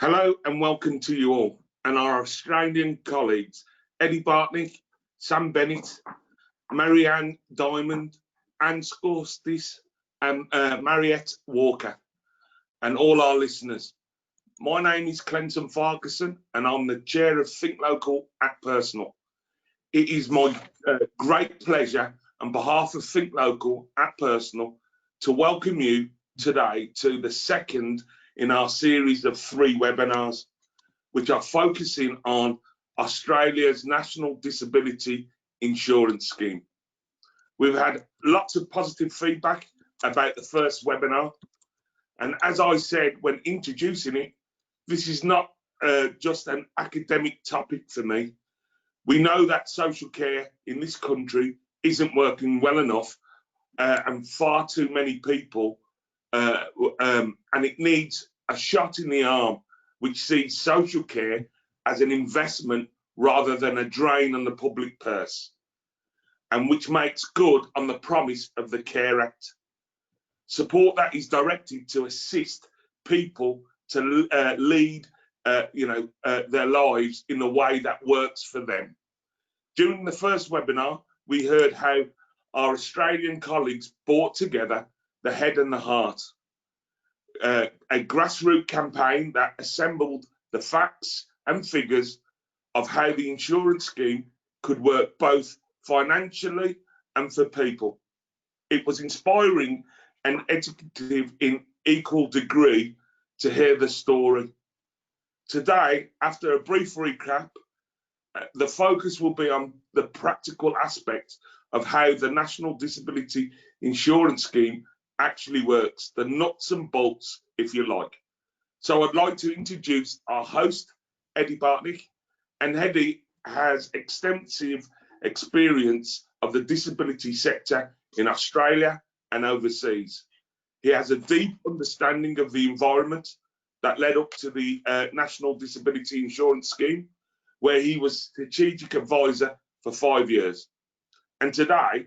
Hello and welcome to you all and our Australian colleagues, Eddie Bartnik, Sam Bennett, Marianne Diamond, Anne Scorstis and Mariette Walker and all our listeners. My name is Clenton Farquharson and I'm the chair of Think Local Act Personal. It is my great pleasure on behalf of Think Local Act Personal to welcome you today to the second in our series of 3 webinars, which are focusing on Australia's National Disability Insurance Scheme. We've had lots of positive feedback about the first webinar. And as I said when introducing it, this is not just an academic topic for me. We know that social care in this country isn't working well enough and far too many people and it needs a shot in the arm which sees social care as an investment rather than a drain on the public purse, and which makes good on the promise of the Care Act. Support that is directed to assist people to lead their lives in the way that works for them. During the first webinar, we heard how our Australian colleagues brought together the head and the heart. A grassroots campaign that assembled the facts and figures of how the insurance scheme could work both financially and for people. It was inspiring and educative in equal degree to hear the story. Today, after a brief recap, the focus will be on the practical aspects of how the National Disability Insurance Scheme actually works, the nuts and bolts, if you like. So I'd like to introduce our host, Eddie Bartnik, and Eddie has extensive experience of the disability sector in Australia and overseas. He has a deep understanding of the environment that led up to the National Disability Insurance Scheme, where he was strategic advisor for 5 years. And today,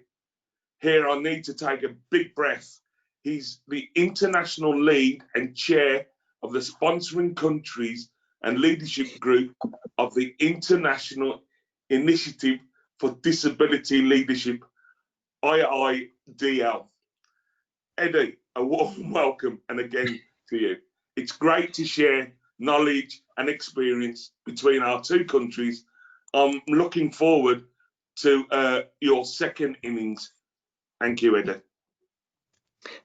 here I need to take a big breath. He's the international lead and chair of the sponsoring countries and leadership group of the International Initiative for Disability Leadership, IIDL. Eddie, a warm welcome and again to you. It's great to share knowledge and experience between our 2 countries. I'm looking forward to your second innings. Thank you, Eddie.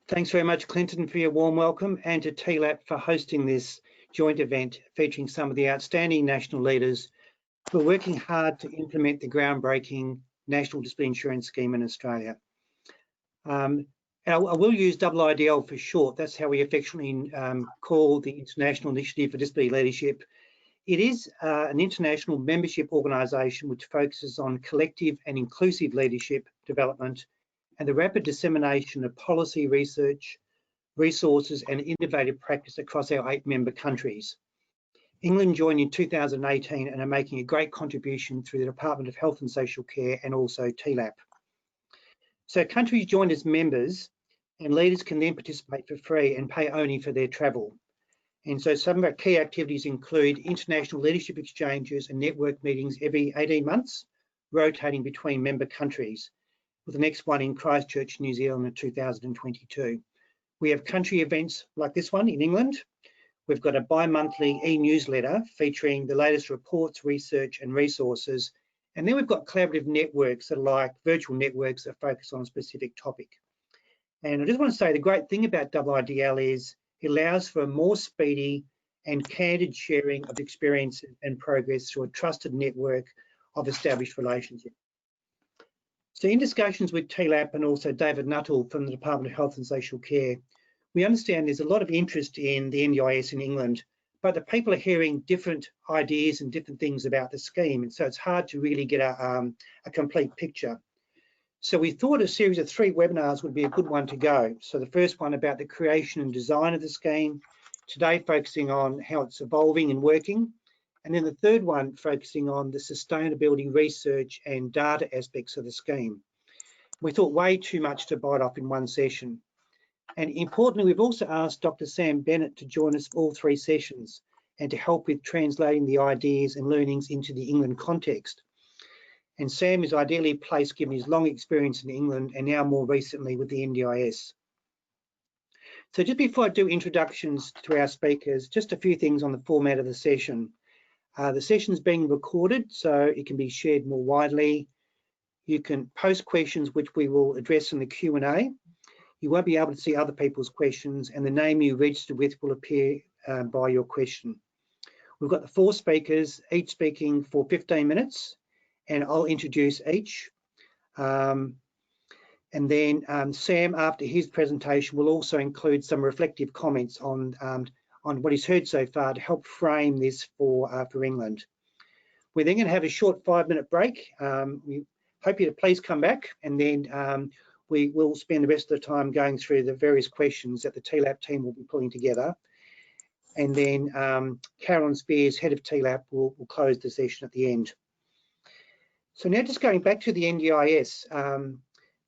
Thanks very much, Clinton, for your warm welcome, and to TLAP for hosting this joint event featuring some of the outstanding national leaders who are working hard to implement the groundbreaking National Disability Insurance Scheme in Australia. And I will use IIDL for short. That's how we affectionately call the International Initiative for Disability Leadership. It is an international membership organisation which focuses on collective and inclusive leadership development and the rapid dissemination of policy research, resources and innovative practice across our 8 member countries. England joined in 2018 and are making a great contribution through the Department of Health and Social Care and also TLAP. So countries joined as members and leaders can then participate for free and pay only for their travel. And so some of our key activities include international leadership exchanges and network meetings every 18 months, rotating between member countries, with the next one in Christchurch, New Zealand in 2022. We have country events like this one in England. We've got a bi-monthly e-newsletter featuring the latest reports, research and resources. And then we've got collaborative networks that are like virtual networks that focus on a specific topic. And I just want to say the great thing about IIDL is it allows for a more speedy and candid sharing of experience and progress through a trusted network of established relationships. So in discussions with TLAP and also David Nuttall from the Department of Health and Social Care, we understand there's a lot of interest in the NDIS in England, but the people are hearing different ideas and different things about the scheme, and so it's hard to really get a complete picture. So we thought a series of 3 webinars would be a good one to go. So the first one about the creation and design of the scheme, today focusing on how it's evolving and working, and then the third one focusing on the sustainability research and data aspects of the scheme. We thought way too much to bite off in one session. And importantly, we've also asked Dr. Sam Bennett to join us for all 3 sessions. and to help with translating the ideas and learnings into the England context. And Sam is ideally placed given his long experience in England and now more recently with the NDIS. So just before I do introductions to our speakers, just a few things on the format of the session. The session's being recorded, so it can be shared more widely. You can post questions which we will address in the Q&A. You won't be able to see other people's questions, and the name you registered with will appear by your question. We've got the 4 speakers, each speaking for 15 minutes, and I'll introduce each. And then Sam, after his presentation, will also include some reflective comments on what he's heard so far to help frame this for England. We're then going to have a short 5-minute break. We hope you to please come back, and then we will spend the rest of the time going through the various questions that the TLAP team will be pulling together. And then Carolyn Spears, head of TLAP, will close the session at the end. So now just going back to the NDIS.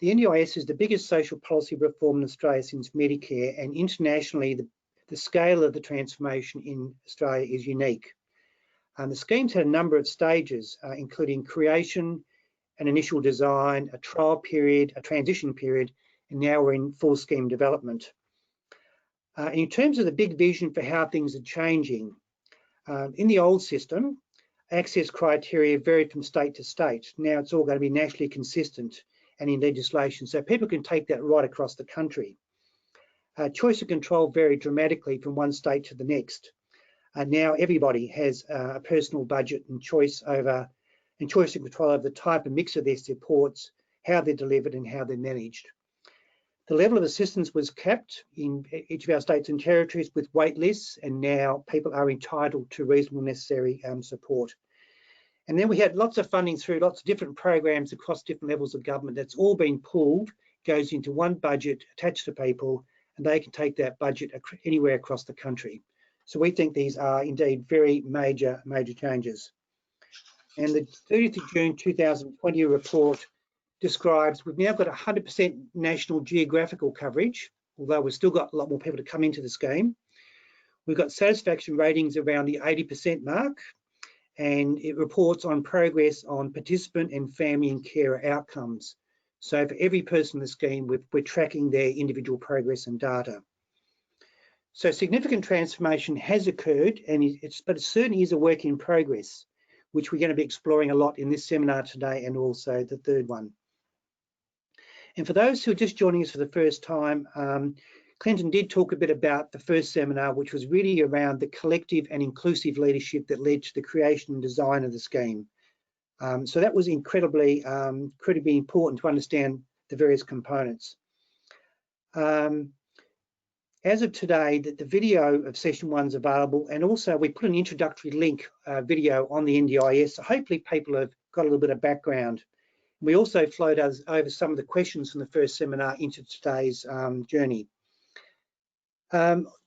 The NDIS is the biggest social policy reform in Australia since Medicare, and internationally the scale of the transformation in Australia is unique. The scheme's had a number of stages, including creation, an initial design, a trial period, a transition period, and now we're in full scheme development. In terms of the big vision for how things are changing, in the old system, access criteria varied from state to state. Now it's all going to be nationally consistent and in legislation, so people can take that right across the country. Choice of control varied dramatically from one state to the next. Now everybody has a personal budget and choice and control over the type and mix of their supports, how they're delivered and how they're managed. The level of assistance was capped in each of our states and territories with wait lists, and now people are entitled to reasonable necessary support. And then we had lots of funding through lots of different programs across different levels of government. That's all been pooled, goes into one budget attached to people, and they can take that budget anywhere across the country. So we think these are indeed very major changes. And the 30th of June 2020 report describes we've now got 100% national geographical coverage, although we've still got a lot more people to come into the scheme. We've got satisfaction ratings around the 80% mark, and it reports on progress on participant and family and carer outcomes. So for every person in the scheme, we're tracking their individual progress and data. So significant transformation has occurred, but it certainly is a work in progress, which we're going to be exploring a lot in this seminar today and also the third one. And for those who are just joining us for the first time, Clenton did talk a bit about the first seminar, which was really around the collective and inclusive leadership that led to the creation and design of the scheme. So that was incredibly important to understand the various components. As of today, the video of session 1 is available, and also we put an introductory link video on the NDIS, so hopefully people have got a little bit of background. We also flowed over some of the questions from the first seminar into today's journey.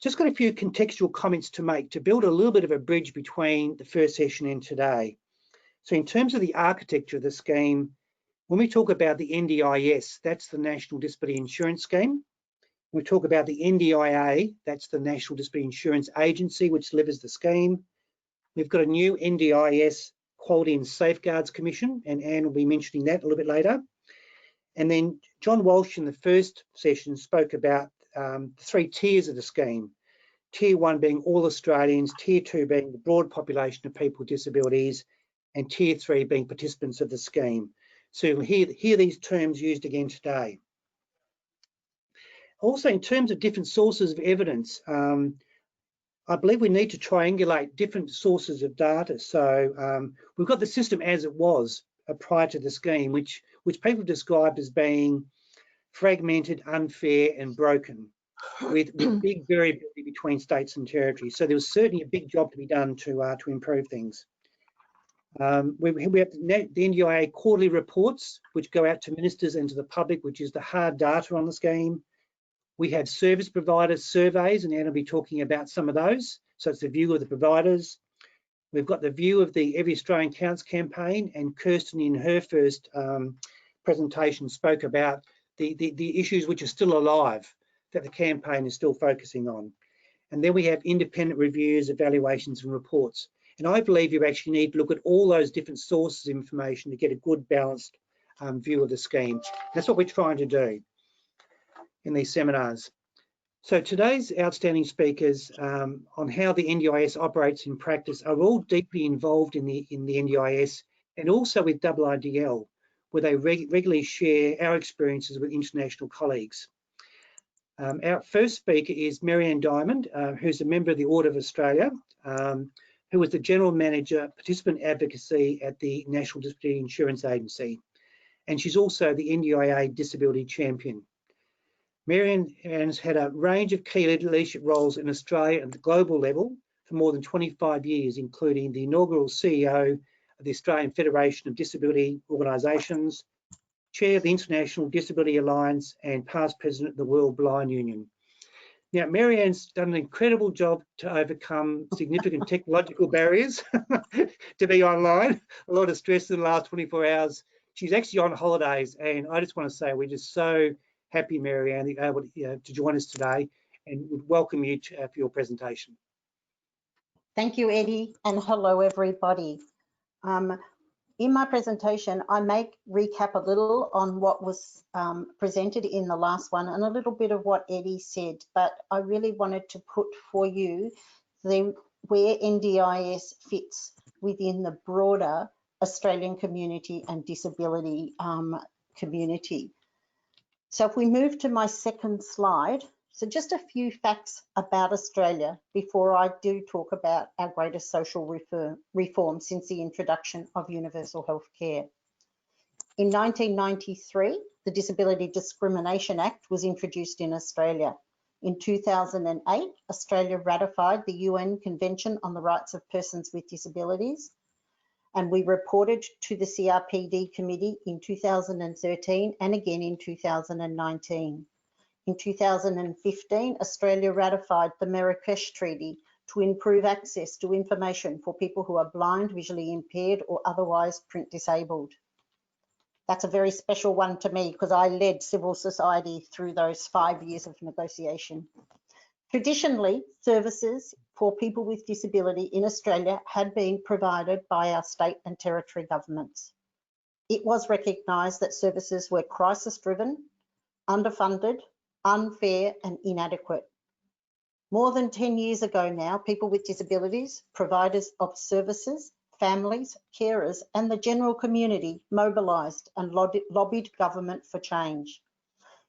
Just got a few contextual comments to make to build a little bit of a bridge between the first session and today. So in terms of the architecture of the scheme, when we talk about the NDIS, that's the National Disability Insurance Scheme. We talk about the NDIA, that's the National Disability Insurance Agency, which delivers the scheme. We've got a new NDIS Quality and Safeguards Commission, and Anne will be mentioning that a little bit later. And then John Walsh in the first session spoke about the 3 tiers of the scheme. Tier 1 being all Australians, Tier 2 being the broad population of people with disabilities, and Tier 3 being participants of the scheme. So you'll hear these terms used again today. Also, in terms of different sources of evidence, I believe we need to triangulate different sources of data. So we've got the system as it was prior to the scheme, which people described as being fragmented, unfair and broken, with big variability between states and territories. So there was certainly a big job to be done to improve things. We have the NDIA quarterly reports, which go out to ministers and to the public, which is the hard data on the scheme. We have service provider surveys, and Anne will be talking about some of those. So it's the view of the providers. We've got the view of the Every Australian Counts campaign, and Kirsten in her first presentation spoke about the issues which are still alive that the campaign is still focusing on. And then we have independent reviews, evaluations and reports. And I believe you actually need to look at all those different sources of information to get a good balanced view of the scheme. That's what we're trying to do in these seminars. So today's outstanding speakers on how the NDIS operates in practice are all deeply involved in the NDIS and also with IIDL, where they regularly share our experiences with international colleagues. Our first speaker is Marianne Diamond, who's a member of the Order of Australia, who was the General Manager, Participant Advocacy at the National Disability Insurance Agency. And she's also the NDIA Disability Champion. Marianne has had a range of key leadership roles in Australia and the global level for more than 25 years, including the inaugural CEO of the Australian Federation of Disability Organisations, Chair of the International Disability Alliance and past President of the World Blind Union. Now, Marianne's done an incredible job to overcome significant technological barriers to be online, a lot of stress in the last 24 hours. She's actually on holidays, and I just want to say we're just so happy, Marianne, that you're able to join us today, and would welcome you for your presentation. Thank you, Eddie, and hello, everybody. In my presentation, I may recap a little on what was presented in the last one and a little bit of what Eddie said, but I really wanted to put for you where NDIS fits within the broader Australian community and disability community. So if we move to my second slide, so just a few facts about Australia before I do talk about our greatest social reform since the introduction of universal health care. In 1993, the Disability Discrimination Act was introduced in Australia. In 2008, Australia ratified the UN Convention on the Rights of Persons with Disabilities, and we reported to the CRPD committee in 2013 and again in 2019. In 2015, Australia ratified the Marrakesh Treaty to improve access to information for people who are blind, visually impaired or otherwise print disabled. That's a very special one to me because I led civil society through those 5 years of negotiation. Traditionally, services for people with disability in Australia had been provided by our state and territory governments. It was recognised that services were crisis-driven, underfunded, unfair and inadequate. More than 10 years ago now, people with disabilities, providers of services, families, carers and the general community mobilised and lobbied government for change.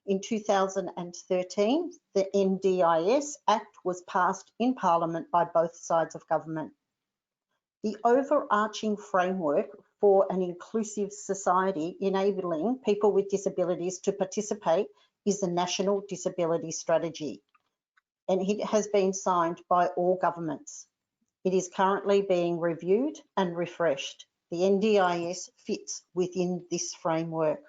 In 2013, the NDIS Act was passed in Parliament by both sides of government. The overarching framework for an inclusive society enabling people with disabilities to participate is the National Disability Strategy, and it has been signed by all governments. It is currently being reviewed and refreshed. The NDIS fits within this framework.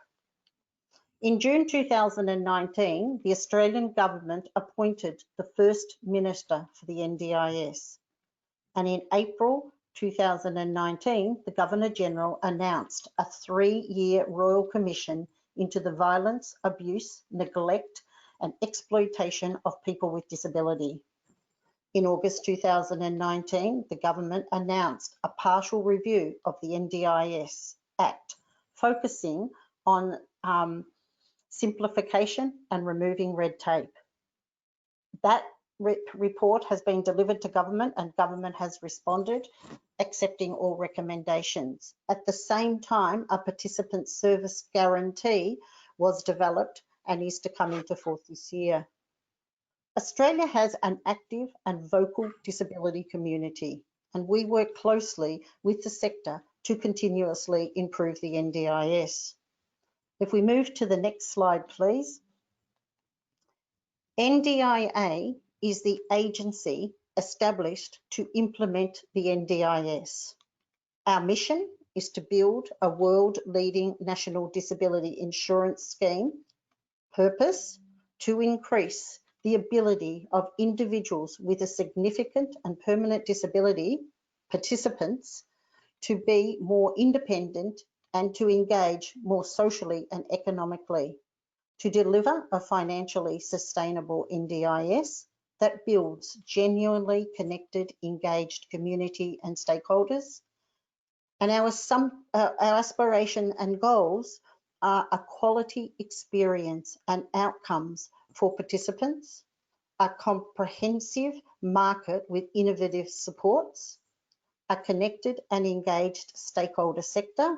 In June 2019, the Australian government appointed the First Minister for the NDIS, and in April 2019, the Governor-General announced a 3-year Royal Commission into the violence, abuse, neglect and exploitation of people with disability. In August 2019, the government announced a partial review of the NDIS Act, focusing on simplification and removing red tape. That report has been delivered to government and government has responded, accepting all recommendations. At the same time, a participant service guarantee was developed and is to come into force this year. Australia has an active and vocal disability community, and we work closely with the sector to continuously improve the NDIS. If we move to the next slide, please. NDIA is the agency established to implement the NDIS. Our mission is to build a world-leading national disability insurance scheme. Purpose: to increase the ability of individuals with a significant and permanent disability, participants, to be more independent and to engage more socially and economically, to deliver a financially sustainable NDIS that builds genuinely connected, engaged community and stakeholders. And our aspiration and goals are a quality experience and outcomes for participants, a comprehensive market with innovative supports, a connected and engaged stakeholder sector,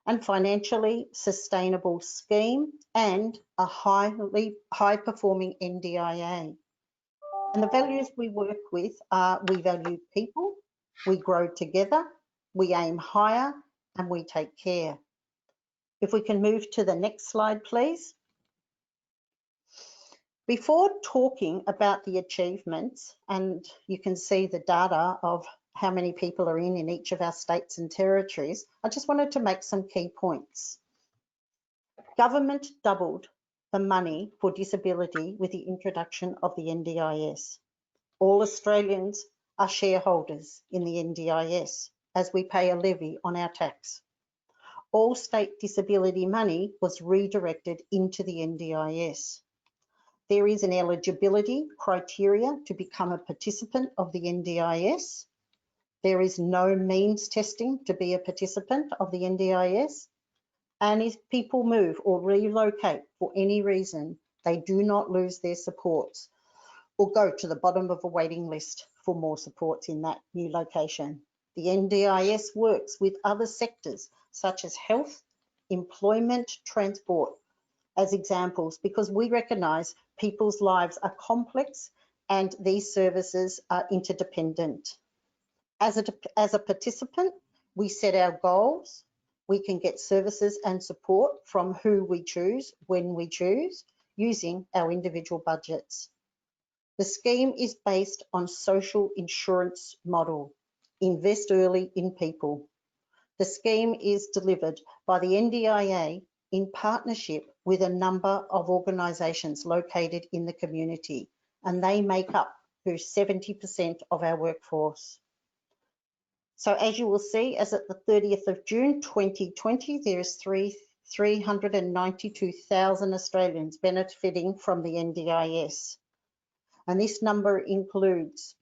and financially sustainable scheme, and a high-performing NDIA. And the values we work with are: we value people, we grow together, we aim higher, and we take care. If we can move to the next slide, please. Before talking about the achievements, and you can see the data of how many people are in each of our states and territories, I just wanted to make some key points. Government doubled the money for disability with the introduction of the NDIS. All Australians are shareholders in the NDIS, as we pay a levy on our tax. All state disability money was redirected into the NDIS. There is an eligibility criteria to become a participant of the NDIS. There is no means testing to be a participant of the NDIS. And if people move or relocate for any reason, they do not lose their supports or go to the bottom of a waiting list for more supports in that new location. The NDIS works with other sectors such as health, employment, transport as examples, because we recognise people's lives are complex and these services are interdependent. As a participant, we set our goals. We can get services and support from who we choose, when we choose, using our individual budgets. The scheme is based on social insurance model. Invest early in people. The scheme is delivered by the NDIA in partnership with a number of organisations located in the community, and they make up 70% of our workforce. So as you will see, as at the 30th of June 2020, there is 392,000 Australians benefiting from the NDIS. And this number includes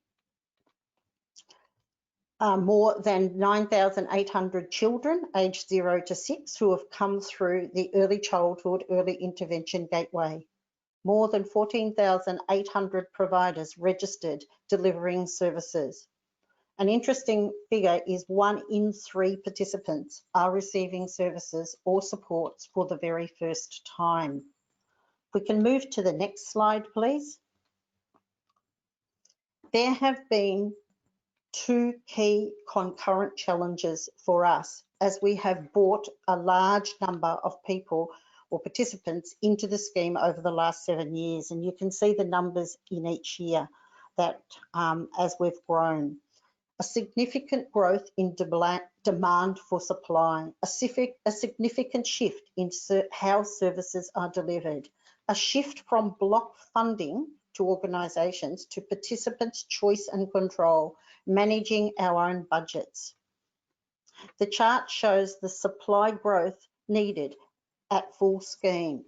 more than 9,800 children aged 0 to 6 who have come through the Early Childhood Early Intervention Gateway. More than 14,800 providers registered delivering services. An interesting figure is 1 in 3 participants are receiving services or supports for the very first time. If we can move to the next slide, please. There have been 2 key concurrent challenges for us as we have brought a large number of people or participants into the scheme over the last 7 years. And you can see the numbers in each year that as we've grown. A significant growth in demand for supply, a significant shift in how services are delivered, a shift from block funding to organisations to participants' choice and control, managing our own budgets. The chart shows the supply growth needed at full scheme.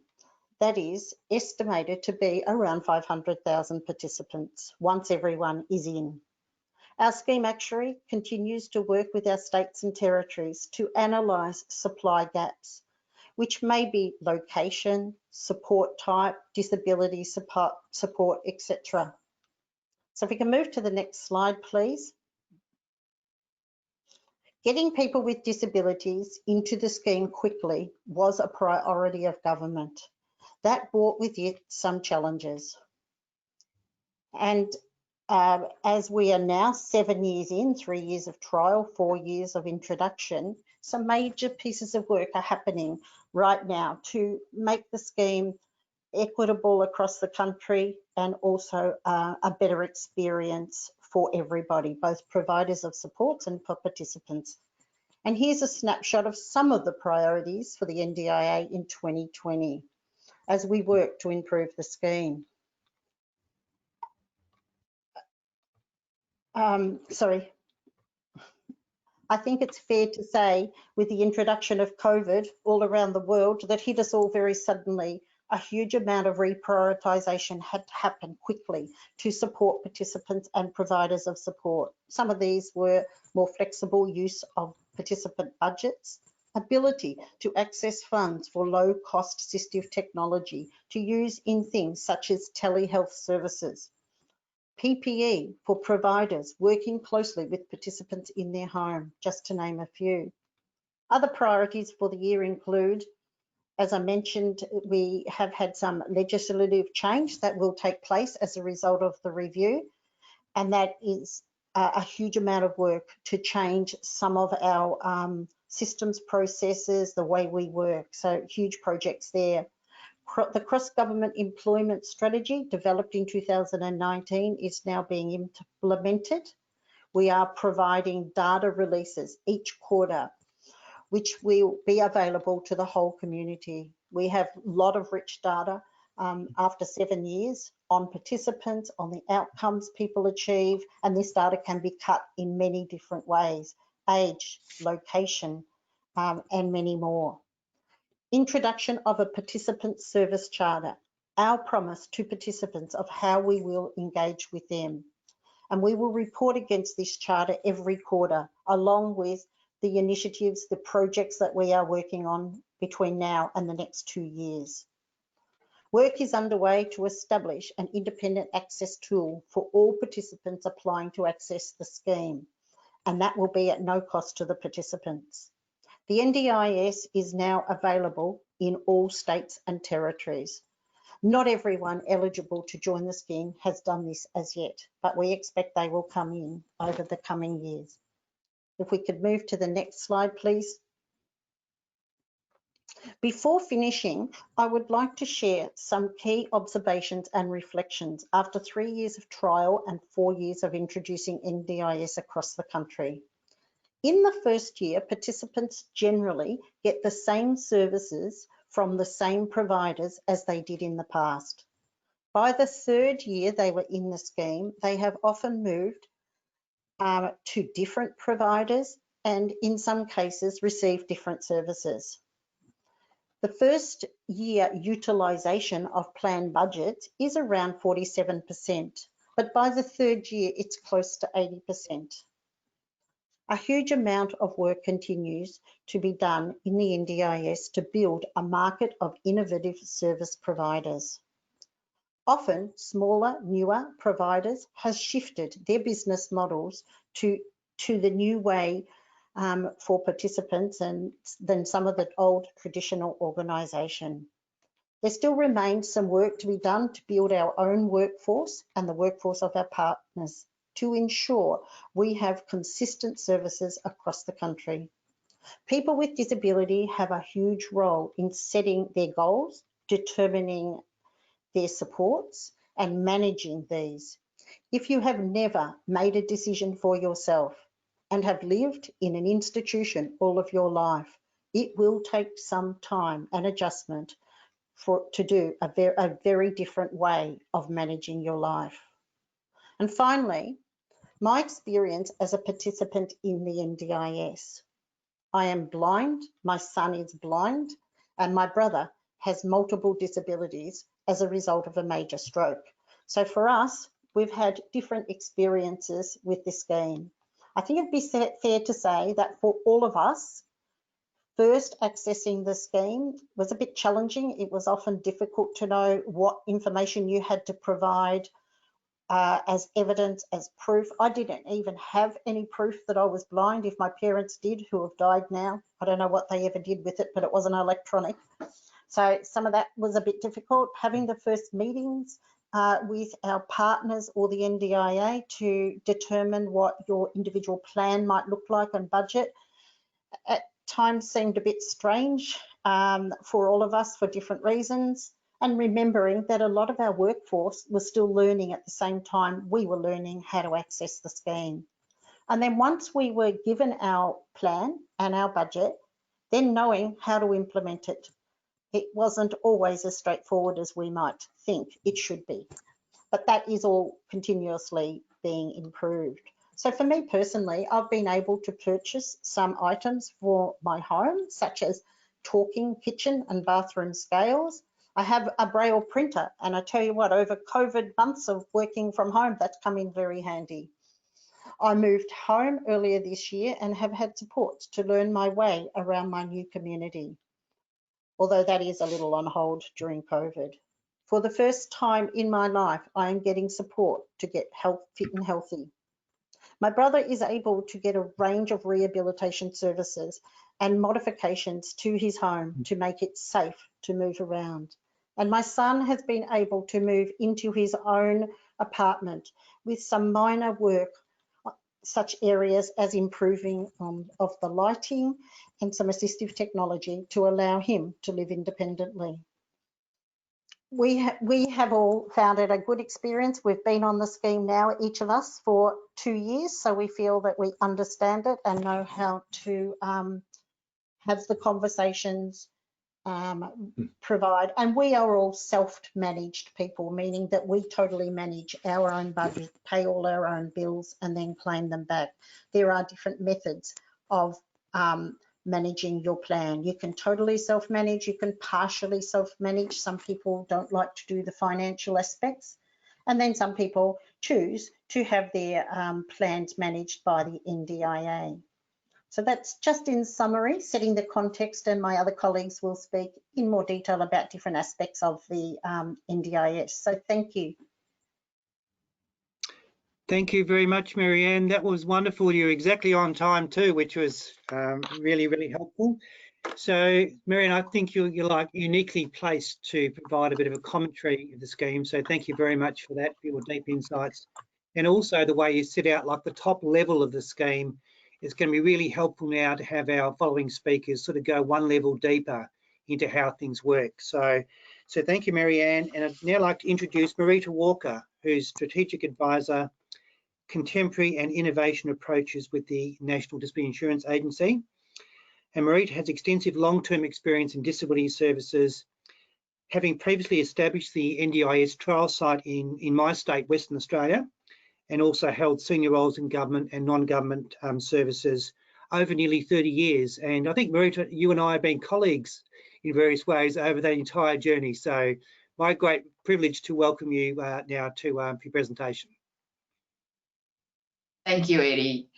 That is estimated to be around 500,000 participants once everyone is in. Our scheme actuary continues to work with our states and territories to analyse supply gaps, which may be location, support type, disability support, etc. So if we can move to the next slide, please. Getting people with disabilities into the scheme quickly was a priority of government. That brought with it some challenges. And as we are now 7 years in, 3 years of trial, 4 years of introduction, some major pieces of work are happening right now to make the scheme equitable across the country and also a better experience for everybody, both providers of supports and for participants. And here's a snapshot of some of the priorities for the NDIA in 2020 as we work to improve the scheme. I think it's fair to say with the introduction of COVID all around the world that hit us all very suddenly A huge amount of reprioritisation had to happen quickly to support participants and providers of support. Some of these were more flexible use of participant budgets, ability to access funds for low-cost assistive technology to use in things such as telehealth services, PPE for providers working closely with participants in their home, just to name a few. Other priorities for the year include, as I mentioned, we have had some legislative change that will take place as a result of the review, and that is a huge amount of work to change some of our systems, processes, the way we work. So huge projects there. The cross-government employment strategy developed in 2019 is now being implemented. We are providing data releases each quarter, which will be available to the whole community. We have a lot of rich data after 7 years on participants, on the outcomes people achieve, and this data can be cut in many different ways: age, location, and many more. Introduction of a participant service charter, our promise to participants of how we will engage with them. And we will report against this charter every quarter, along with the initiatives, the projects that we are working on between now and the next 2 years. Work is underway to establish an independent access tool for all participants applying to access the scheme, and that will be at no cost to the participants. The NDIS is now available in all states and territories. Not everyone eligible to join the scheme has done this as yet, but we expect they will come in over the coming years. If we could move to the next slide, please. Before finishing, I would like to share some key observations and reflections after 3 years of trial and 4 years of introducing NDIS across the country. In the first year, participants generally get the same services from the same providers as they did in the past. By the third year they were in the scheme, they have often moved to different providers and in some cases receive different services. The first year utilisation of planned budgets is around 47%, but by the third year it's close to 80%. A huge amount of work continues to be done in the NDIS to build a market of innovative service providers. Often smaller, newer providers have shifted their business models to the new way for participants and than some of the old traditional organisation. There still remains some work to be done to build our own workforce and the workforce of our partners to ensure we have consistent services across the country. People with disability have a huge role in setting their goals, determining their supports and managing these. If you have never made a decision for yourself and have lived in an institution all of your life, it will take some time and adjustment to do a very different way of managing your life. And finally, my experience as a participant in the NDIS. I am blind, my son is blind, and my brother has multiple disabilities as a result of a major stroke. So for us, we've had different experiences with this scheme. I think it'd be fair to say that for all of us, first accessing the scheme was a bit challenging. It was often difficult to know what information you had to provide as evidence, as proof. I didn't even have any proof that I was blind. If my parents did, who have died now, I don't know what they ever did with it, but it wasn't electronic. So some of that was a bit difficult. Having the first meetings with our partners or the NDIA to determine what your individual plan might look like and budget at times seemed a bit strange for all of us for different reasons. And remembering that a lot of our workforce was still learning at the same time we were learning how to access the scheme. And then once we were given our plan and our budget, then knowing how to implement it. It wasn't always as straightforward as we might think it should be, but that is all continuously being improved. So for me personally, I've been able to purchase some items for my home, such as talking kitchen and bathroom scales. I have a Braille printer, and I tell you what, over COVID months of working from home, that's come in very handy. I moved home earlier this year and have had support to learn my way around my new community, although that is a little on hold during COVID. For the first time in my life, I am getting support to get fit and healthy. My brother is able to get a range of rehabilitation services and modifications to his home to make it safe to move around. And my son has been able to move into his own apartment with some minor work, such areas as improving of the lighting and some assistive technology to allow him to live independently. We have all found it a good experience. We've been on the scheme now, each of us, for 2 years, so we feel that we understand it and know how to have the conversations, provide. And we are all self-managed people, meaning that we totally manage our own budget, pay all our own bills, and then claim them back. There are different methods of managing your plan. You can totally self-manage, you can partially self-manage. Some people don't like to do the financial aspects. And then some people choose to have their plans managed by the NDIA. So that's just in summary, setting the context, and my other colleagues will speak in more detail about different aspects of the NDIS. So thank you. Thank you very much, Marianne. That was wonderful. You're exactly on time too, which was really, really helpful. So, Marianne, I think you're like uniquely placed to provide a bit of a commentary of the scheme. So thank you very much for that, for your deep insights. And also the way you set out like the top level of the scheme is going to be really helpful now to have our following speakers sort of go one level deeper into how things work. So thank you, Marianne. And I'd now like to introduce Marita Walker, who's Strategic Advisor, Contemporary and Innovation Approaches with the National Disability Insurance Agency. And Marita has extensive long-term experience in disability services, having previously established the NDIS trial site in my state, Western Australia, and also held senior roles in government and non-government services over nearly 30 years. And I think, Marita, you and I have been colleagues in various ways over that entire journey. So my great privilege to welcome you now to your presentation. Thank you, Eddie.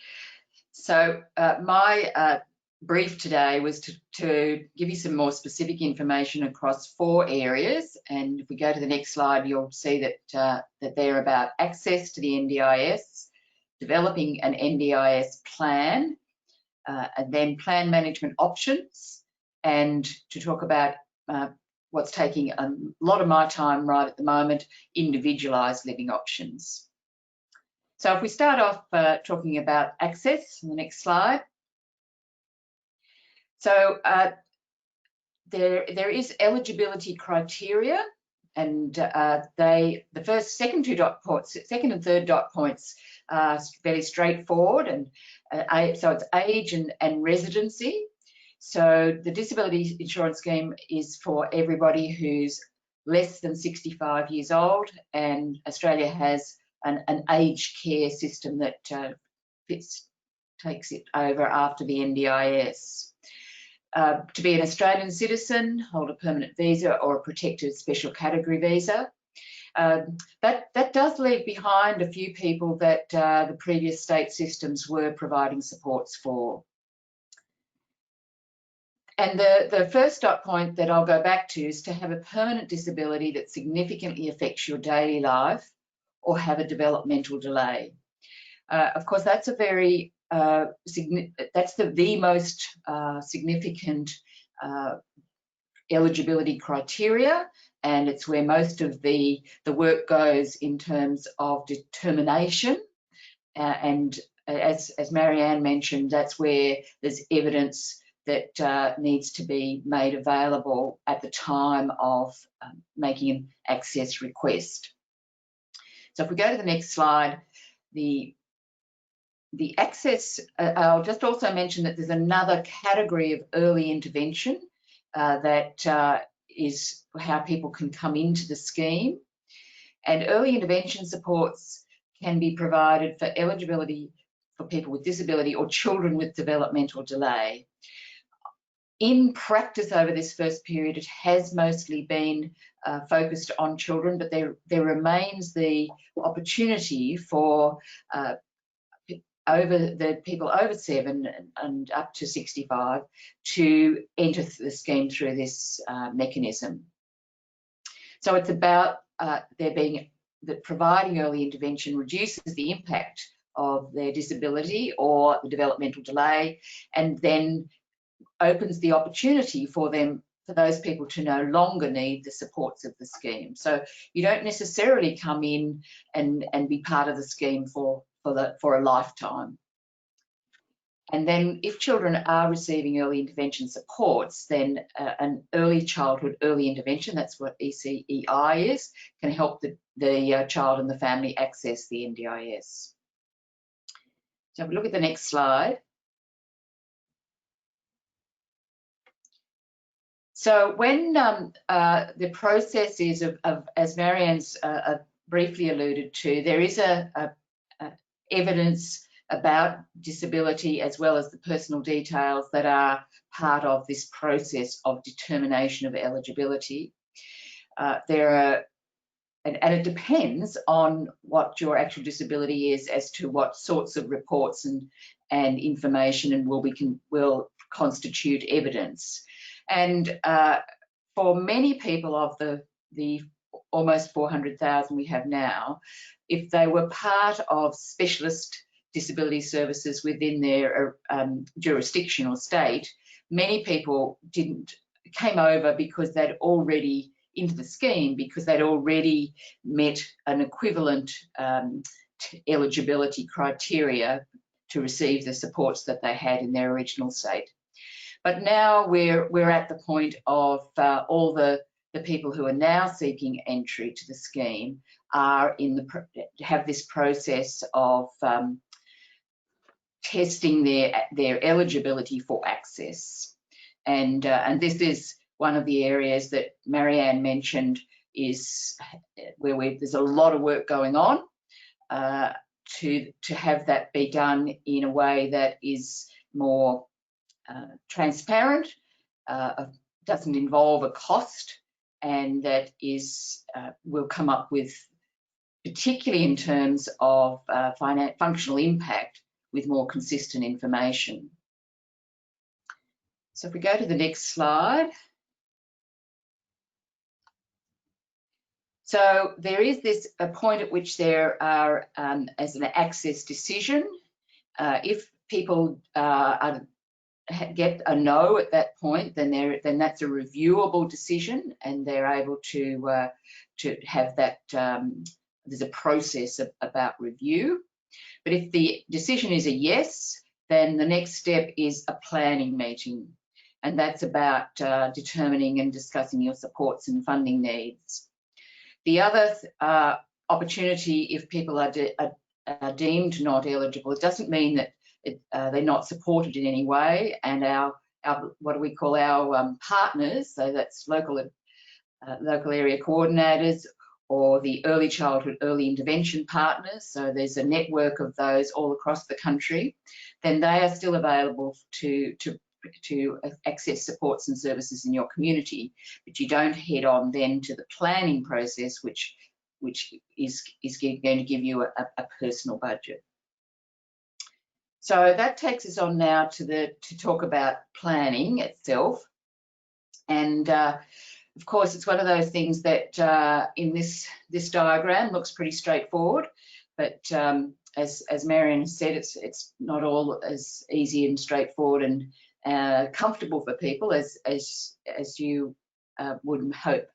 So my brief today was to give you some more specific information across 4 areas. And if we go to the next slide, you'll see that they're about access to the NDIS, developing an NDIS plan, and then plan management options, and to talk about what's taking a lot of my time right at the moment, individualised living options. So if we start off talking about access on the next slide. So there is eligibility criteria, and the second and third dot points are fairly straightforward, and so it's age and residency. So the disability insurance scheme is for everybody who's less than 65 years old, and Australia has an aged care system that takes it over after the NDIS. To be an Australian citizen, hold a permanent visa or a protected special category visa. That does leave behind a few people that the previous state systems were providing supports for. And the first dot point that I'll go back to is to have a permanent disability that significantly affects your daily life or have a developmental delay. Of course, that's a very that's the most significant eligibility criteria, and it's where most of the work goes in terms of determination. And as Marianne mentioned, that's where there's evidence that needs to be made available at the time of making an access request. So if we go to the next slide, the access, I'll just also mention that there's another category of early intervention that is how people can come into the scheme. And early intervention supports can be provided for eligibility for people with disability or children with developmental delay. In practice over this first period, it has mostly been focused on children, but there remains the opportunity for people over 7 and up to 65 to enter the scheme through this mechanism. So it's about that providing early intervention reduces the impact of their disability or the developmental delay, and then opens the opportunity for those people to no longer need the supports of the scheme. So you don't necessarily come in and be part of the scheme for a lifetime. And then if children are receiving early intervention supports, then an early childhood early intervention, that's what ECEI is, can help the child and the family access the NDIS. So if we look at the next slide. So when the process is as Marianne's briefly alluded to, there is evidence about disability as well as the personal details that are part of this process of determination of eligibility. And it depends on what your actual disability is as to what sorts of reports and information and will constitute evidence. And for many people of the almost 400,000 we have now, if they were part of specialist disability services within their jurisdiction or state, many people came over because they'd already into the scheme because they'd already met an equivalent eligibility criteria to receive the supports that they had in their original state. But now we're at the point of all the people who are now seeking entry to the scheme are have this process of testing their eligibility for access, and this is one of the areas that Marianne mentioned is where there's a lot of work going on to have that be done in a way that is more transparent, doesn't involve a cost, and that will come up with, particularly in terms of functional impact, with more consistent information. So if we go to the next slide. So there is a point at which there are, as an access decision, if people get a no at that point, then that's a reviewable decision, and they're able to have that. There's a process about review. But if the decision is a yes, then the next step is a planning meeting, and that's about determining and discussing your supports and funding needs. The other opportunity, if people are deemed not eligible, it doesn't mean that they're not supported in any way, and our what do we call our partners, so that's local area coordinators or the early childhood early intervention partners, so there's a network of those all across the country, then they are still available to access supports and services in your community, but you don't head on then to the planning process, which is going to give you a personal budget. So that takes us on now to talk about planning itself, and of course it's one of those things that in this diagram looks pretty straightforward, but as Marianne said, it's not all as easy and straightforward and comfortable for people as you would hope.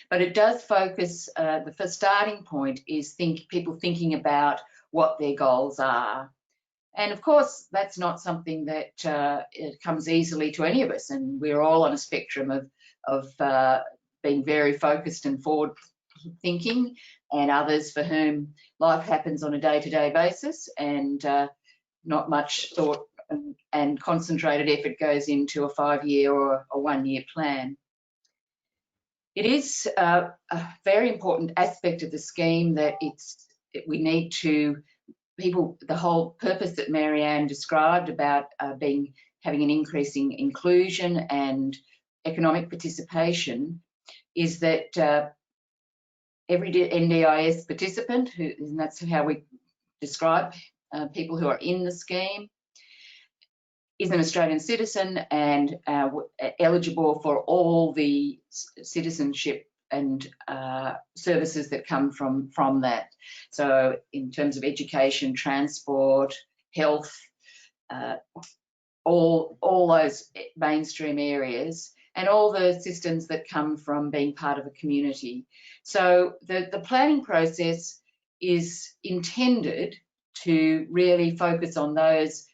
But it does focus, the first starting point is people thinking about what their goals are. And of course, that's not something that it comes easily to any of us, and we're all on a spectrum of being very focused and forward thinking, and others for whom life happens on a day-to-day basis, and not much thought and concentrated effort goes into a 5-year or a 1-year plan. It is a very important aspect of the scheme that we need to, the whole purpose that Marianne described about being having an increasing inclusion and economic participation is that every NDIS participant, and that's how we describe people who are in the scheme, is an Australian citizen and eligible for all the citizenship and services that come from that. So in terms of education, transport, health, all those mainstream areas, and all the systems that come from being part of a community. So the planning process is intended to really focus on those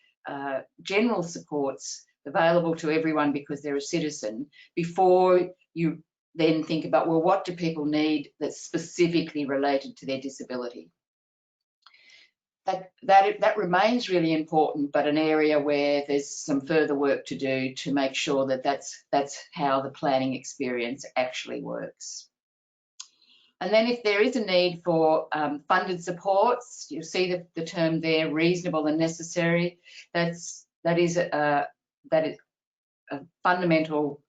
general supports available to everyone because they're a citizen, before you then think about, well, what do people need that's specifically related to their disability? That remains really important, but an area where there's some further work to do to make sure that that's how the planning experience actually works. And then if there is a need for funded supports, you'll see the term there, reasonable and necessary. That is a fundamental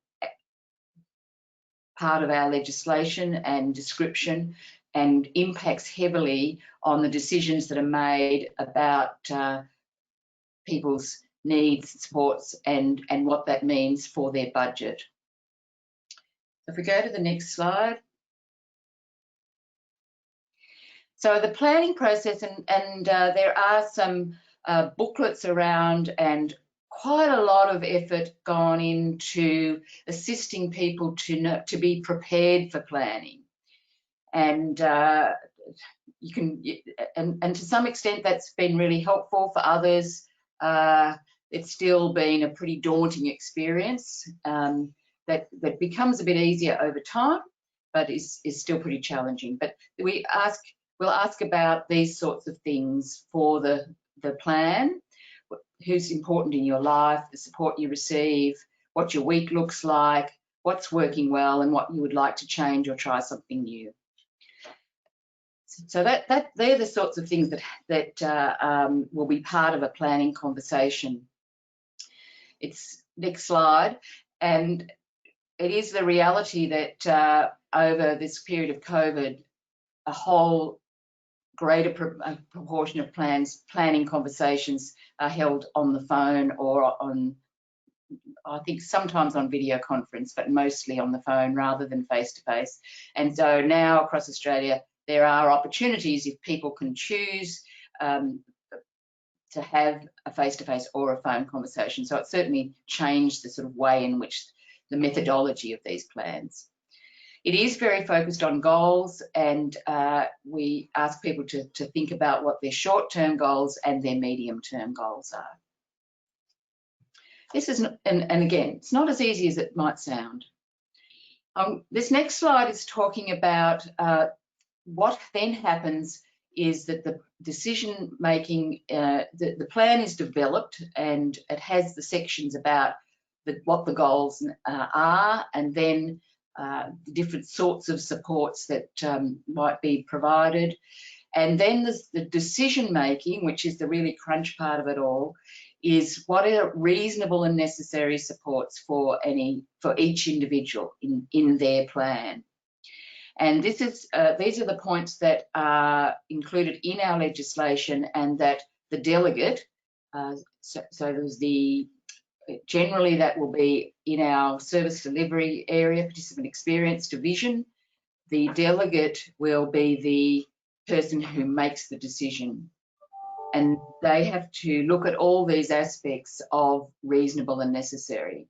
part of our legislation and description, and impacts heavily on the decisions that are made about people's needs, supports, and what that means for their budget. If we go to the next slide. So the planning process, and there are some booklets around, and quite a lot of effort gone into assisting people to be prepared for planning. And you can, and to some extent that's been really helpful. For others, it's still been a pretty daunting experience that becomes a bit easier over time, but is still pretty challenging. But we'll ask about these sorts of things for the plan: who's important in your life, the support you receive, what your week looks like, what's working well, and what you would like to change or try something new. So they're the sorts of things that will be part of a planning conversation. It's next slide, and it is the reality that over this period of COVID, a whole greater proportion of planning conversations are held on the phone or on, I think sometimes on video conference, but mostly on the phone rather than face-to-face. And so now across Australia, there are opportunities, if people can choose, to have a face-to-face or a phone conversation. So it certainly changed the sort of way in which the methodology of these plans. It is very focused on goals, and we ask people to think about what their short-term goals and their medium-term goals are. This is, and again, it's not as easy as it might sound. This next slide is talking about what then happens is that the decision-making, the plan is developed, and it has the sections about what the goals are, and then the different sorts of supports that might be provided. And then there's the decision-making, which is the really crunch part of it all, is what are reasonable and necessary supports for each individual in their plan. And this is these are the points that are included in our legislation, and that the delegate, so there's generally that will be in our service delivery area, participant experience division. The delegate will be the person who makes the decision, and they have to look at all these aspects of reasonable and necessary.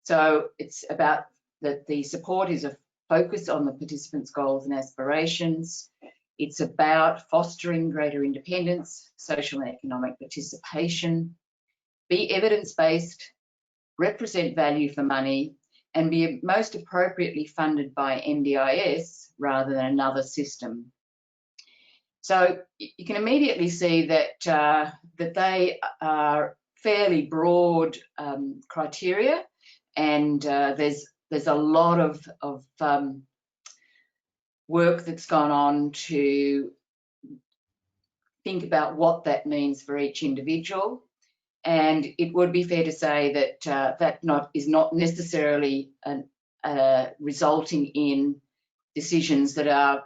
So it's about that the support is a focus on the participants' goals and aspirations. It's about fostering greater independence, social and economic participation, be evidence-based, represent value for money, and be most appropriately funded by NDIS rather than another system. So you can immediately see that they are fairly broad criteria, and there's a lot of work that's gone on to think about what that means for each individual. And it would be fair to say that that is not necessarily resulting in decisions that are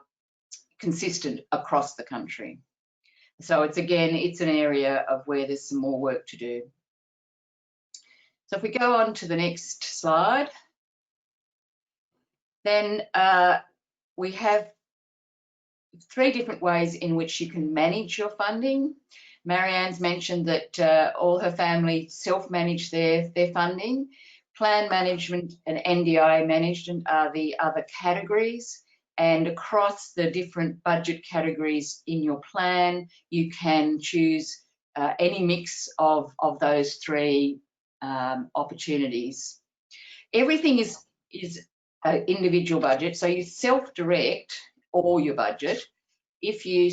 consistent across the country. So it's an area of where there's some more work to do. So if we go on to the next slide, then we have 3 different ways in which you can manage your funding. Marianne's mentioned that all her family self-manage their funding. Plan management and NDI management are the other categories. And across the different budget categories in your plan, you can choose any mix of those 3 opportunities. Everything is an individual budget, so you self-direct all your budget. If you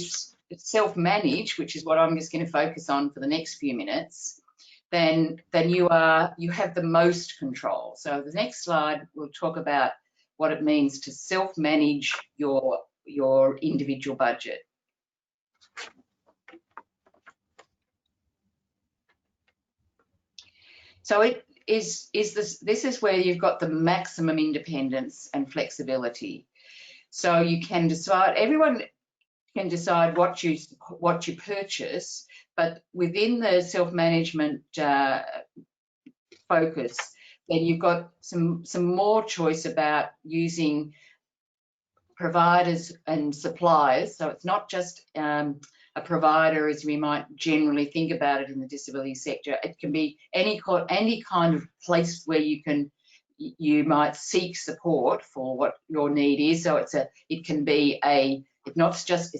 self-manage, which is what I'm just going to focus on for the next few minutes, then you have the most control. So the next slide will talk about what it means to self-manage your individual budget. So this is where you've got the maximum independence and flexibility. So you can decide, everyone can decide what you purchase, but within the self-management focus, then you've got some more choice about using providers and suppliers. So it's not just a provider as we might generally think about it in the disability sector. It can be any kind of place where you might seek support for what your need is. So it's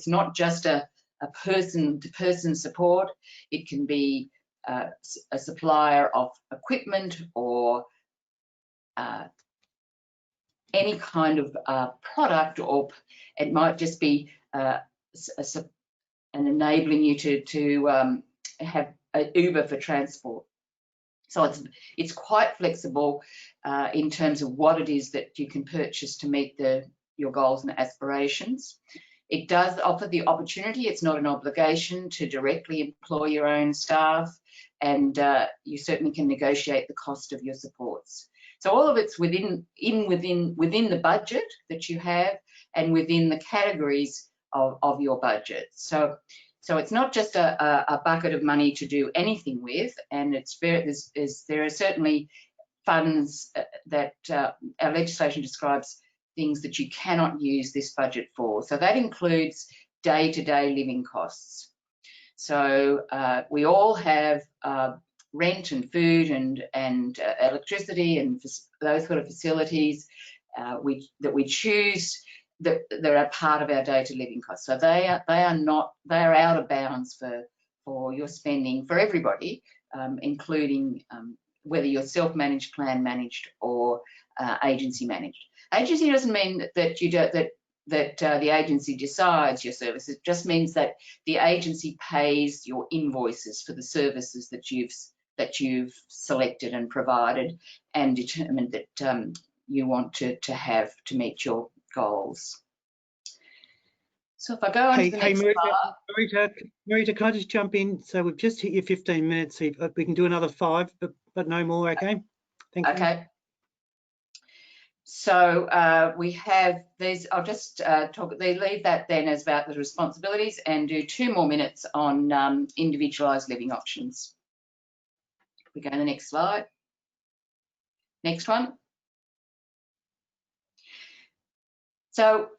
not just a person-to-person support. It can be a supplier of equipment or any kind of product, or it might just be enabling you to have an Uber for transport. So it's quite flexible in terms of what it is that you can purchase to meet your goals and aspirations. It does offer the opportunity, it's not an obligation, to directly employ your own staff, and you certainly can negotiate the cost of your supports. So all of it's within the budget that you have and within the categories of your budget. So it's not just a bucket of money to do anything with, and there are certainly funds that our legislation describes things that you cannot use this budget for. So that includes day-to-day living costs. So we all have rent and food and electricity and those sort of facilities that we choose that are part of our day-to-day living costs. So they are out of bounds for your spending for everybody, including whether you're self-managed, plan managed, or agency managed. Agency doesn't mean that the agency decides your services. It just means that the agency pays your invoices for the services that you've selected and provided and determined that you want to have to meet your goals. So if I go on to the next slide. Marita, can I just jump in? So we've just hit your 15 minutes. See if we can do another 5, but no more, okay? Thank you. Okay. So we have these, I'll just leave that then as about the responsibilities and do 2 more minutes on individualised living options. We go to the next slide. Next one. So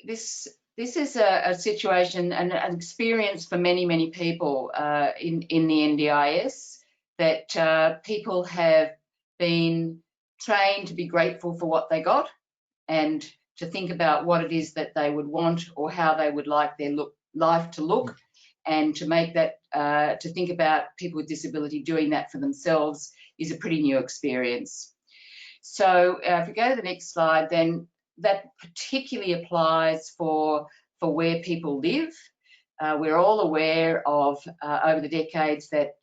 this is a situation and an experience for many people in the NDIS, that people have been trained to be grateful for what they got and to think about what it is that they would want or how they would like their life to look, and to make that to think about people with disability doing that for themselves is a pretty new experience. So if we go to the next slide, then that particularly applies for where people live. We're all aware of over the decades that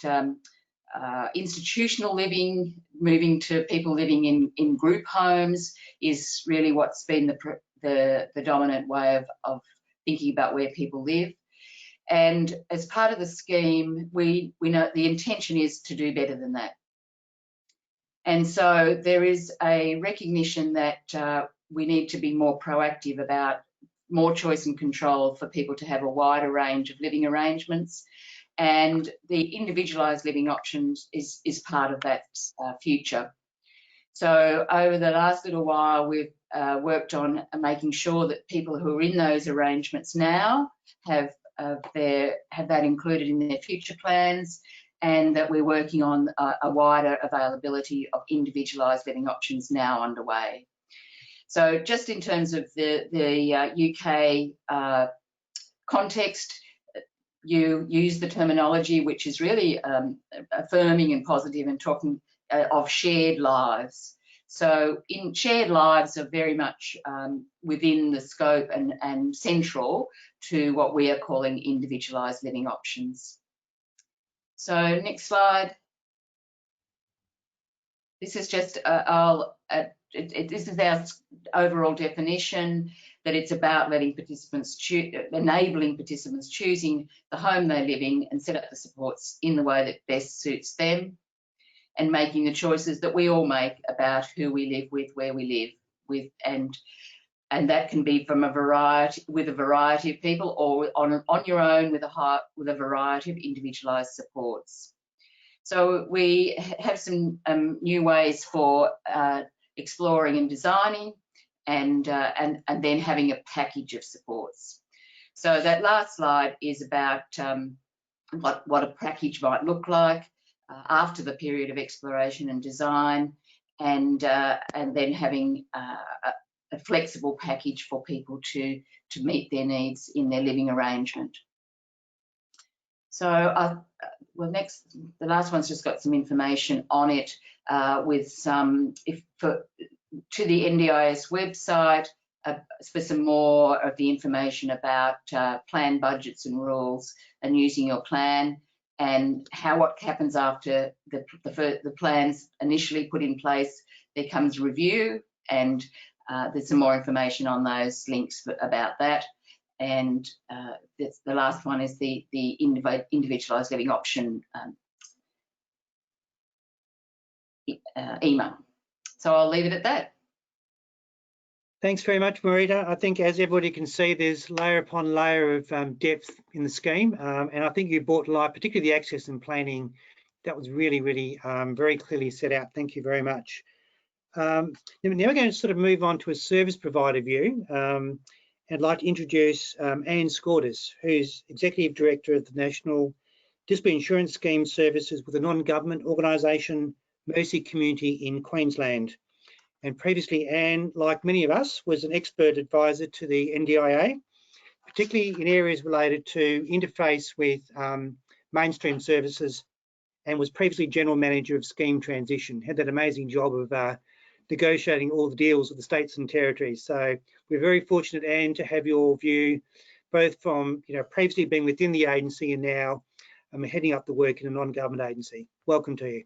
institutional living, moving to people living in group homes, is really what's been the dominant way of thinking about where people live. And as part of the scheme, we know the intention is to do better than that. And so there is a recognition that we need to be more proactive about more choice and control for people to have a wider range of living arrangements. And the individualised living options is part of that future. So over the last little while, we've worked on making sure that people who are in those arrangements now have that included in their future plans, and that we're working on a wider availability of individualised living options now underway. So just in terms of the UK context, you use the terminology which is really affirming and positive and talking of shared lives. So in shared lives are very much within the scope and central to what we are calling individualised living options. So next slide. This is just this is our overall definition, that it's about letting participants enabling participants choosing the home they're living and set up the supports in the way that best suits them, and making the choices that we all make about who we live with, where we live with, and that can be from a variety of people, or on your own with a variety of individualised supports. So we have some new ways for exploring and designing, and then having a package of supports. So that last slide is about what a package might look like after the period of exploration and design, and then having a flexible package for people to meet their needs in their living arrangement. So well, next, the last one's just got some information on it with some, to the NDIS website for some more of the information about plan budgets and rules and using your plan, and what happens after the plan's initially put in place. There comes review, and there's some more information on those links about that. And the last one is the individualised living option email. So I'll leave it at that. Thanks very much, Marita. I think, as everybody can see, there's layer upon layer of depth in the scheme, and I think you brought to light, particularly the access and planning, that was really, really very clearly set out. Thank you very much. Now we're going to sort of move on to a service provider view. I'd like to introduce Anne Scortis, who's Executive Director of the National Disability Insurance Scheme Services with a non-government organisation, Mercy Community in Queensland. And previously, Anne, like many of us, was an expert advisor to the NDIA, particularly in areas related to interface with mainstream services, and was previously General Manager of Scheme Transition. Had that amazing job of negotiating all the deals with the states and territories. So we're very fortunate, Anne, to have your view, both from previously being within the agency and now heading up the work in a non-government agency. Welcome to you.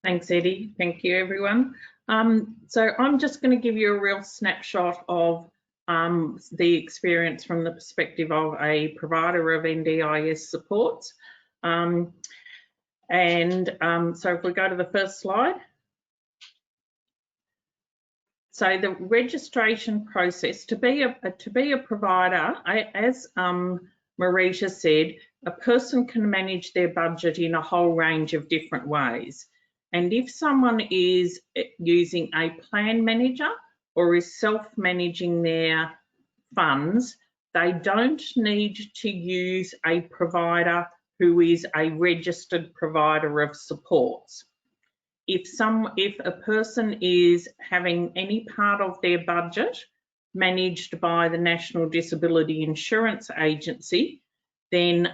Thanks, Eddie. Thank you, everyone. So I'm just going to give you a real snapshot of the experience from the perspective of a provider of NDIS supports. So if we go to the first slide. So the registration process, to be a provider, as Marita said, a person can manage their budget in a whole range of different ways. And if someone is using a plan manager or is self-managing their funds, they don't need to use a provider who is a registered provider of supports. If a person is having any part of their budget managed by the National Disability Insurance Agency, then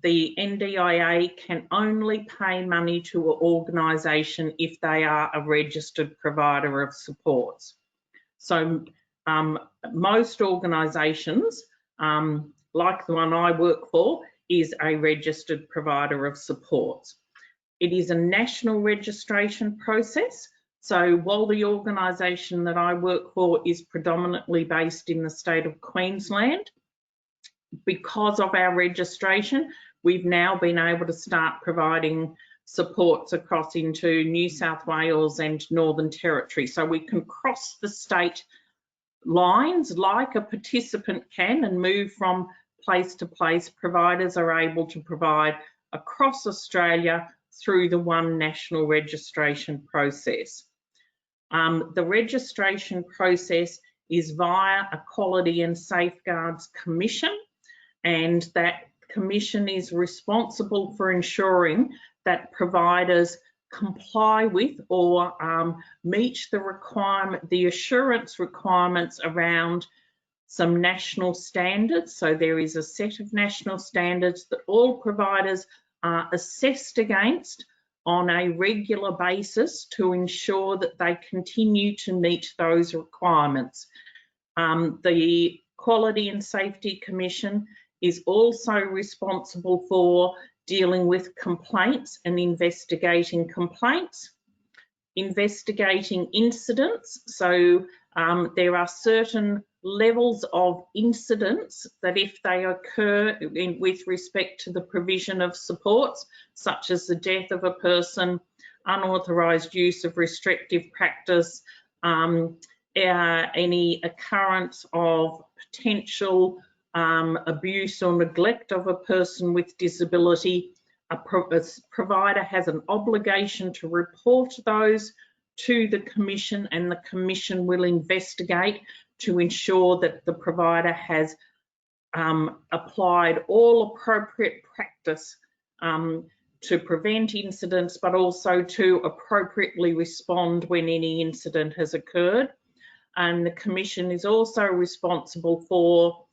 the NDIA can only pay money to an organisation if they are a registered provider of supports. So most organisations, like the one I work for, is a registered provider of supports. It is a national registration process. So while the organisation that I work for is predominantly based in the state of Queensland, because of our registration, we've now been able to start providing supports across into New South Wales and Northern Territory. So we can cross the state lines like a participant can and move from place to place. Providers are able to provide across Australia through the one national registration process. The registration process is via a Quality and Safeguards Commission, and that commission is responsible for ensuring that providers comply with or meet the assurance requirements around some national standards. So there is a set of national standards that all providers are assessed against on a regular basis to ensure that they continue to meet those requirements. The Quality and Safety Commission is also responsible for dealing with complaints and investigating complaints, investigating incidents. So there are certain levels of incidents that if they occur with respect to the provision of supports, such as the death of a person, unauthorised use of restrictive practice, any occurrence of potential abuse or neglect of a person with disability, a provider has an obligation to report those to the Commission, and the Commission will investigate to ensure that the provider has applied all appropriate practice to prevent incidents, but also to appropriately respond when any incident has occurred. And the Commission is also responsible for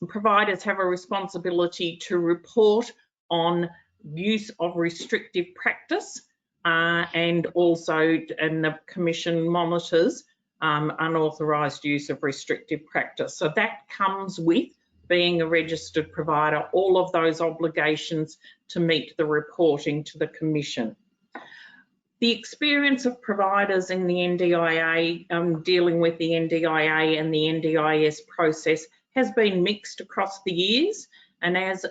providers have a responsibility to report on use of restrictive practice, and the Commission monitors unauthorised use of restrictive practice. So that comes with being a registered provider, all of those obligations to meet the reporting to the Commission. The experience of providers in the NDIA, dealing with the NDIA and the NDIS process, has been mixed across the years. And as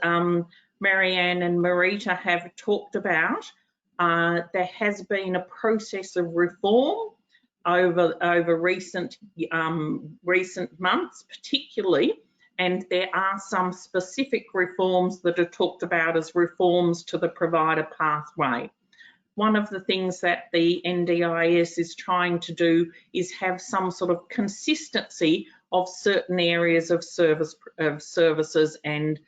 Marianne and Marita have talked about, there has been a process of reform over recent months, particularly, and there are some specific reforms that are talked about as reforms to the provider pathway. One of the things that the NDIS is trying to do is have some sort of consistency of certain areas of services and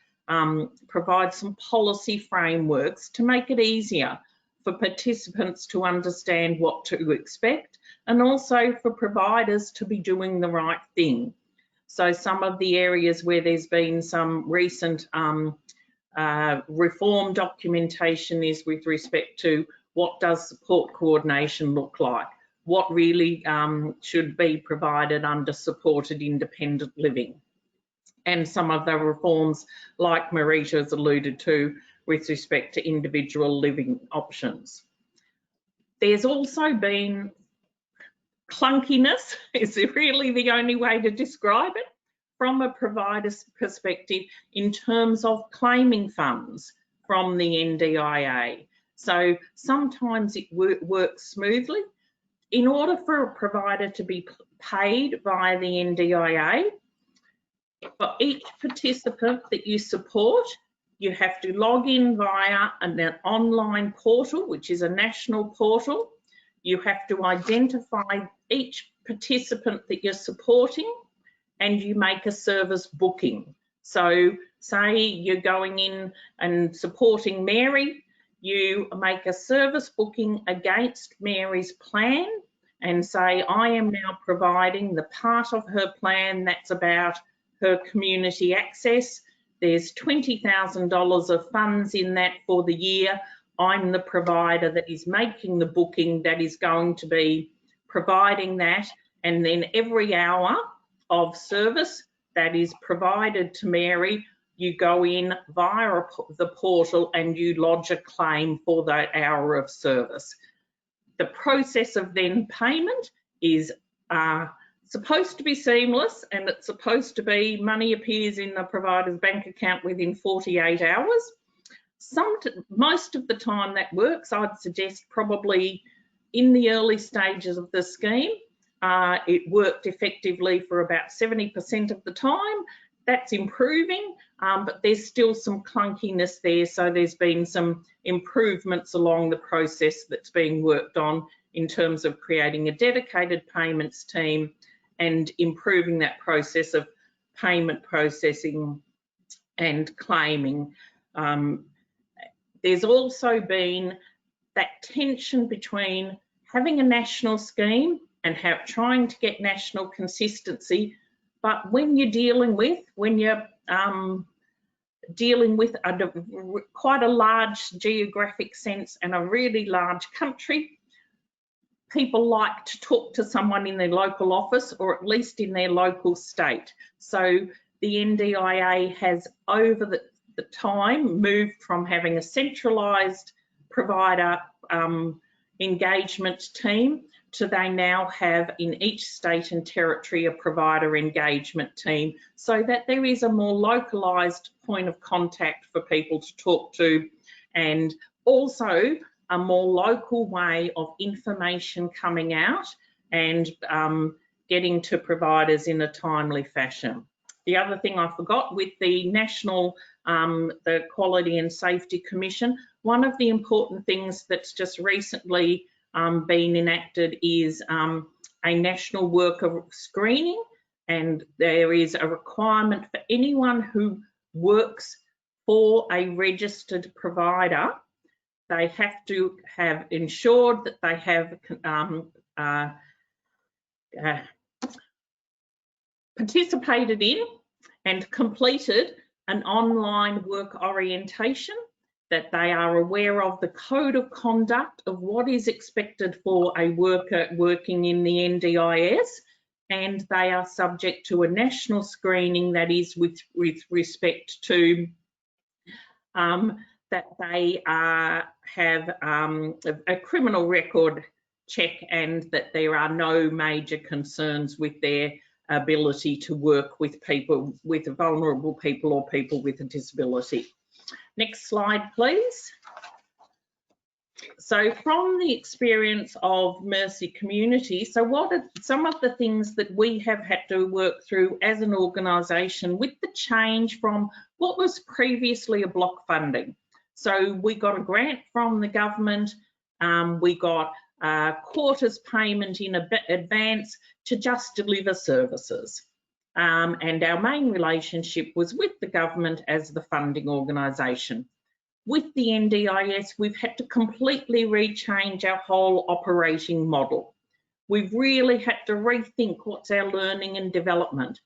provide some policy frameworks to make it easier for participants to understand what to expect, and also for providers to be doing the right thing. So some of the areas where there's been some recent reform documentation is with respect to what does support coordination look like, what really should be provided under supported independent living, and some of the reforms like Marita has alluded to with respect to individual living options. There's also been clunkiness, is really the only way to describe it, from a provider's perspective in terms of claiming funds from the NDIA. So sometimes it works smoothly. In order for a provider to be paid by the NDIA, for each participant that you support, you have to log in via an online portal, which is a national portal. You have to identify each participant that you're supporting, and you make a service booking. So say you're going in and supporting Mary, you make a service booking against Mary's plan and say, I am now providing the part of her plan that's about her community access. There's $20,000 of funds in that for the year. I'm the provider that is making the booking, that is going to be providing that. And then every hour of service that is provided to Mary, you go in via the portal and you lodge a claim for that hour of service. The process of then payment is supposed to be seamless, and it's supposed to be money appears in the provider's bank account within 48 hours. Most of the time that works. I'd suggest probably in the early stages of the scheme, it worked effectively for about 70% of the time. That's improving, but there's still some clunkiness there. So there's been some improvements along the process that's being worked on in terms of creating a dedicated payments team and improving that process of payment processing and claiming. There's also been that tension between having a national scheme and trying to get national consistency, but when you're dealing with quite a large geographic sense and a really large country, people like to talk to someone in their local office or at least in their local state. So the NDIA has over the time moved from having a centralised provider engagement team to they now have in each state and territory a provider engagement team, so that there is a more localised point of contact for people to talk to, and also a more local way of information coming out and getting to providers in a timely fashion. The other thing I forgot with the National the Quality and Safety Commission, one of the important things that's just recently been enacted is a national worker screening, and there is a requirement for anyone who works for a registered provider. They have to have ensured that they have participated in and completed an online work orientation, that they are aware of the code of conduct of what is expected for a worker working in the NDIS, and they are subject to a national screening that is with respect to that they have a criminal record check and that there are no major concerns with their ability to work with people, with vulnerable people or people with a disability. Next slide, please. So from the experience of Mercy Community, so what are some of the things that we have had to work through as an organisation with the change from what was previously a block funding? So we got a grant from the government, we got quarters payment in advance to just deliver services. And our main relationship was with the government as the funding organisation. With the NDIS, we've had to completely rechange our whole operating model. We've really had to rethink what's our learning and development.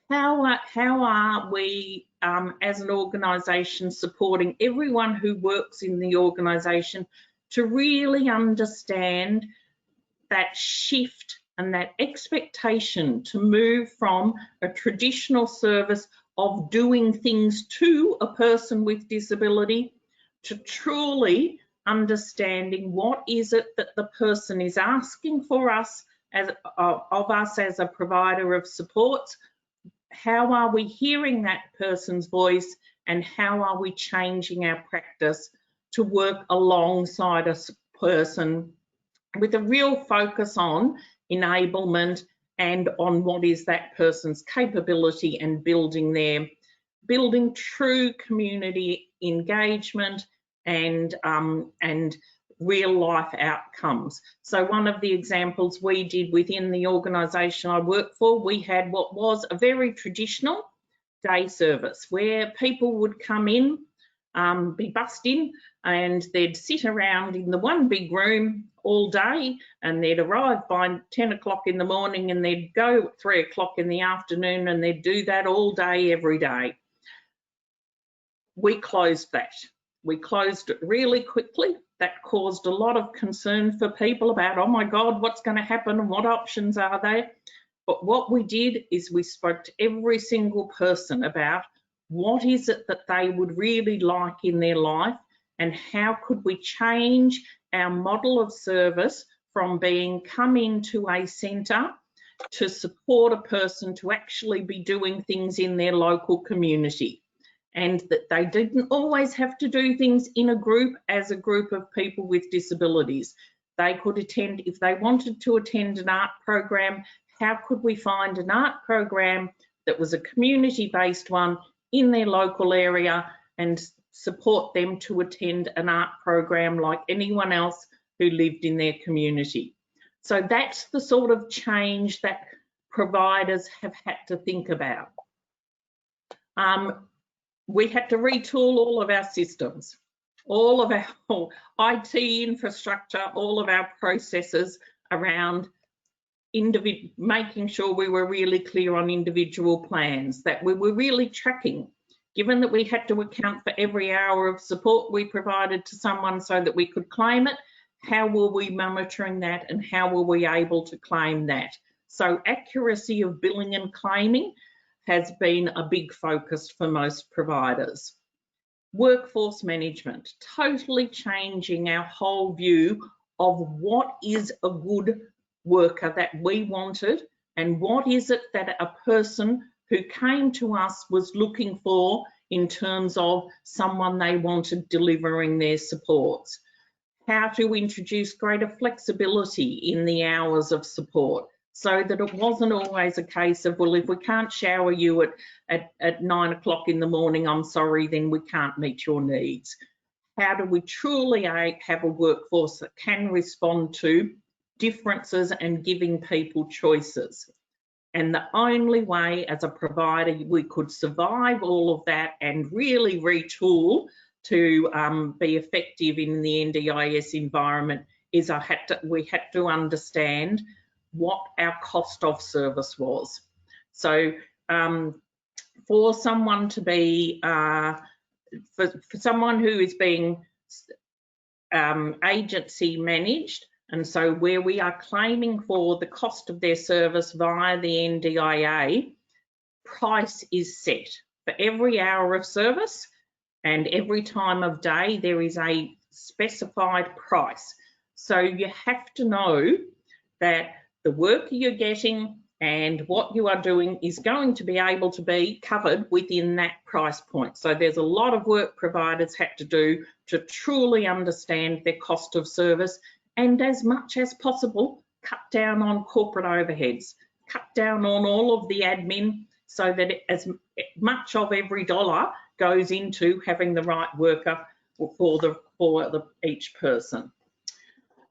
How are we as an organisation supporting everyone who works in the organisation to really understand that shift and that expectation to move from a traditional service of doing things to a person with disability to truly understanding what is it that the person is asking for us of us as a provider of supports. How are we hearing that person's voice, and how are we changing our practice to work alongside a person with a real focus on enablement and on what is that person's capability and building true community engagement and real life outcomes. So one of the examples we did within the organisation I work for, we had what was a very traditional day service where people would come in, be bussed in, and they'd sit around in the one big room all day, and they'd arrive by 10 o'clock in the morning and they'd go at 3 o'clock in the afternoon, and they'd do that all day, every day. We closed that. We closed it really quickly. That caused a lot of concern for people about, oh my God, what's going to happen and what options are there? But what we did is we spoke to every single person about what is it that they would really like in their life, and how could we change our model of service from being come into a centre to support a person to actually be doing things in their local community, and that they didn't always have to do things in a group as a group of people with disabilities. They could attend, if they wanted to attend an art program, how could we find an art program that was a community-based one in their local area and support them to attend an art program like anyone else who lived in their community. So that's the sort of change that providers have had to think about. We had to retool all of our systems, all of our IT infrastructure, all of our processes around making sure we were really clear on individual plans, that we were really tracking, given that we had to account for every hour of support we provided to someone so that we could claim it. How were we monitoring that, and how were we able to claim that? So accuracy of billing and claiming has been a big focus for most providers. Workforce management, totally changing our whole view of what is a good worker that we wanted, and what is it that a person who came to us was looking for in terms of someone they wanted delivering their supports. How to introduce greater flexibility in the hours of support, so that it wasn't always a case of, well, if we can't shower you at 9 o'clock in the morning, I'm sorry, then we can't meet your needs. How do we truly have a workforce that can respond to differences and giving people choices? And the only way as a provider we could survive all of that and really retool to be effective in the NDIS environment is we had to understand what our cost of service was. So for someone to be, for someone who is being agency managed, and so where we are claiming for the cost of their service via the NDIA, price is set for every hour of service, and every time of day there is a specified price. So you have to know that the work you're getting and what you are doing is going to be able to be covered within that price point. So there's a lot of work providers had to do to truly understand their cost of service, and as much as possible, cut down on corporate overheads, cut down on all of the admin, so that as much of every dollar goes into having the right worker for each person.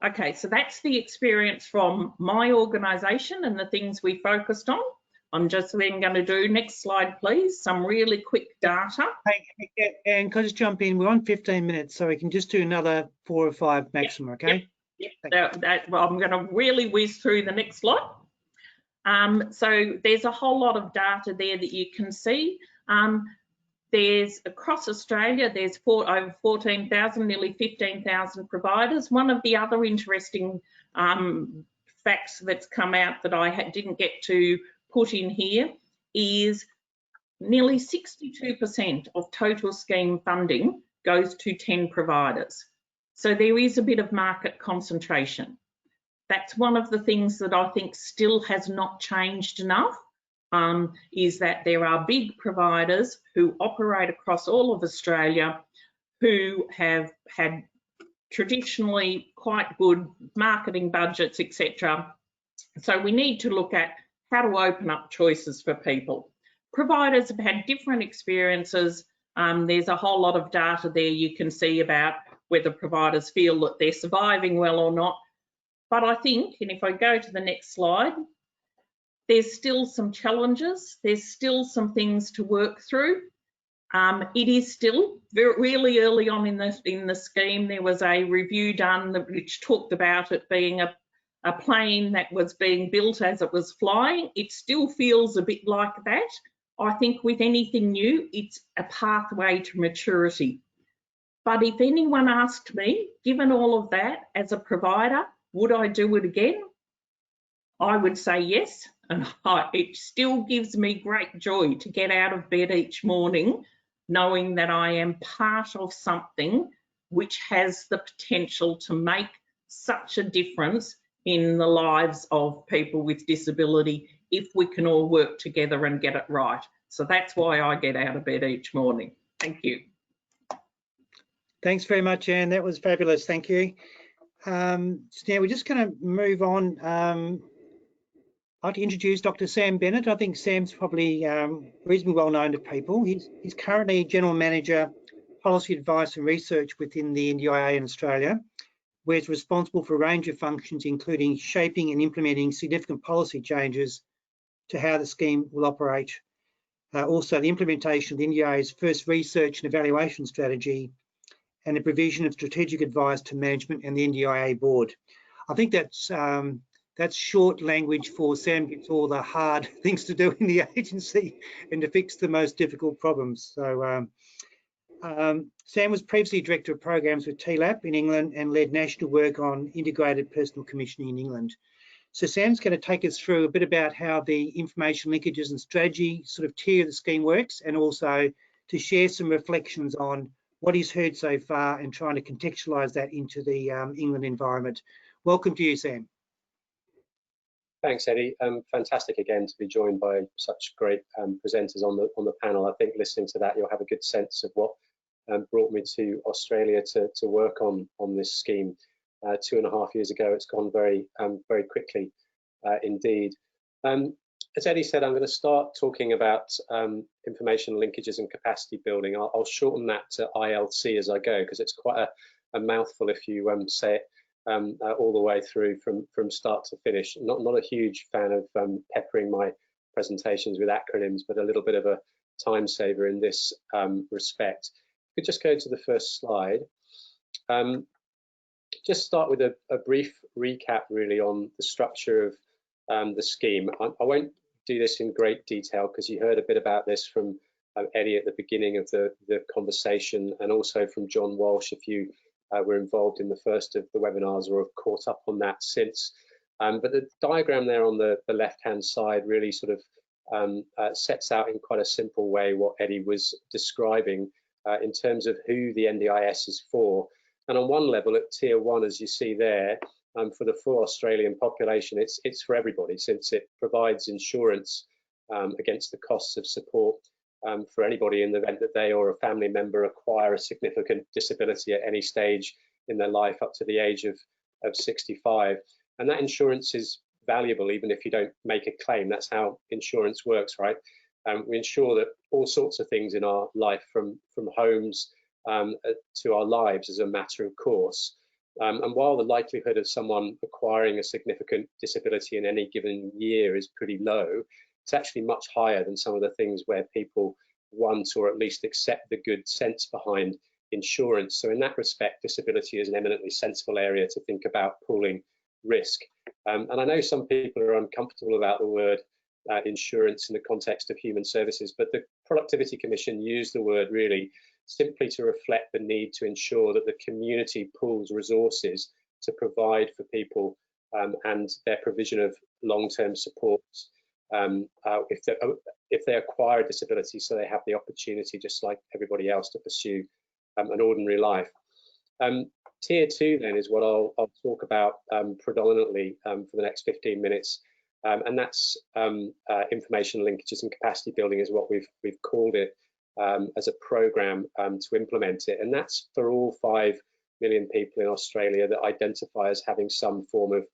Okay, so that's the experience from my organisation and the things we focused on. I'm just then going to do, next slide please, some really quick data. Hey, and can I just jump in? We're on 15 minutes, so we can just do another 4 or 5 maximum, okay? Yep. Well, I'm going to really whiz through the next slide. So there's a whole lot of data there that you can see. There's across Australia, there's over 14,000, nearly 15,000 providers. One of the other interesting facts that's come out that I didn't get to put in here is nearly 62% of total scheme funding goes to 10 providers. So there is a bit of market concentration. That's one of the things that I think still has not changed enough, is that there are big providers who operate across all of Australia who have had traditionally quite good marketing budgets, etc. So we need to look at how to open up choices for people. Providers have had different experiences. There's a whole lot of data there you can see about whether providers feel that they're surviving well or not. But I think, and if I go to the next slide, there's still some challenges. There's still some things to work through. It is still really early on in the scheme. There was a review done which talked about it being a plane that was being built as it was flying. It still feels a bit like that. I think with anything new, it's a pathway to maturity. But if anyone asked me, given all of that as a provider, would I do it again? I would say yes, and it still gives me great joy to get out of bed each morning knowing that I am part of something which has the potential to make such a difference in the lives of people with disability if we can all work together and get it right. So that's why I get out of bed each morning. Thank you. Thanks very much, Anne. That was fabulous. Thank you. So now we're just going to move on. I'd like to introduce Dr. Sam Bennett. I think Sam's probably reasonably well known to people. He's currently General Manager, Policy Advice and Research within the NDIA in Australia, where he's responsible for a range of functions, including shaping and implementing significant policy changes to how the scheme will operate. Also, the implementation of the NDIA's first research and evaluation strategy and the provision of strategic advice to management and the NDIA board. I think that's short language for Sam gets all the hard things to do in the agency and to fix the most difficult problems. So Sam was previously Director of Programs with TLAP in England and led national work on integrated personal commissioning in England. So Sam's going to take us through a bit about how the information linkages and strategy sort of tier of the scheme works, and also to share some reflections on what he's heard so far and trying to contextualise that into the England environment. Welcome to you, Sam. Thanks, Eddie. Fantastic again to be joined by such great presenters on the panel. I think listening to that, you'll have a good sense of what brought me to Australia to work on this scheme 2.5 years ago. It's gone very quickly indeed. As Eddie said, I'm going to start talking about information linkages and capacity building. I'll shorten that to ILC as I go, because it's quite a mouthful if you say it all the way through from start to finish. Not a huge fan of peppering my presentations with acronyms, but a little bit of a time saver in this respect. If we just go to the first slide. Just start with a brief recap really on the structure of the scheme. I won't do this in great detail because you heard a bit about this from Eddie at the beginning of the conversation, and also from John Walsh if you were involved in the first of the webinars or have caught up on that since. But the diagram there on the left-hand side really sort of sets out in quite a simple way what Eddie was describing in terms of who the NDIS is for. And on one level, at Tier 1, as you see there, for the full Australian population, it's for everybody, since it provides insurance against the costs of support for anybody in the event that they or a family member acquire a significant disability at any stage in their life up to the age of 65. And that insurance is valuable even if you don't make a claim. That's how insurance works, right? We insure that all sorts of things in our life, from homes to our lives, as a matter of course. And while the likelihood of someone acquiring a significant disability in any given year is pretty low, it's actually much higher than some of the things where people want or at least accept the good sense behind insurance. So in that respect, disability is an eminently sensible area to think about pooling risk. And I know some people are uncomfortable about the word insurance in the context of human services, but the Productivity Commission used the word really simply to reflect the need to ensure that the community pools resources to provide for people and their provision of long-term supports if they acquire a disability, so they have the opportunity, just like everybody else, to pursue an ordinary life. Tier 2 then is what I'll talk about predominantly for the next 15 minutes, and that's information linkages and capacity building is what we've called it as a program to implement it, and that's for all 5 million people in Australia that identify as having some form of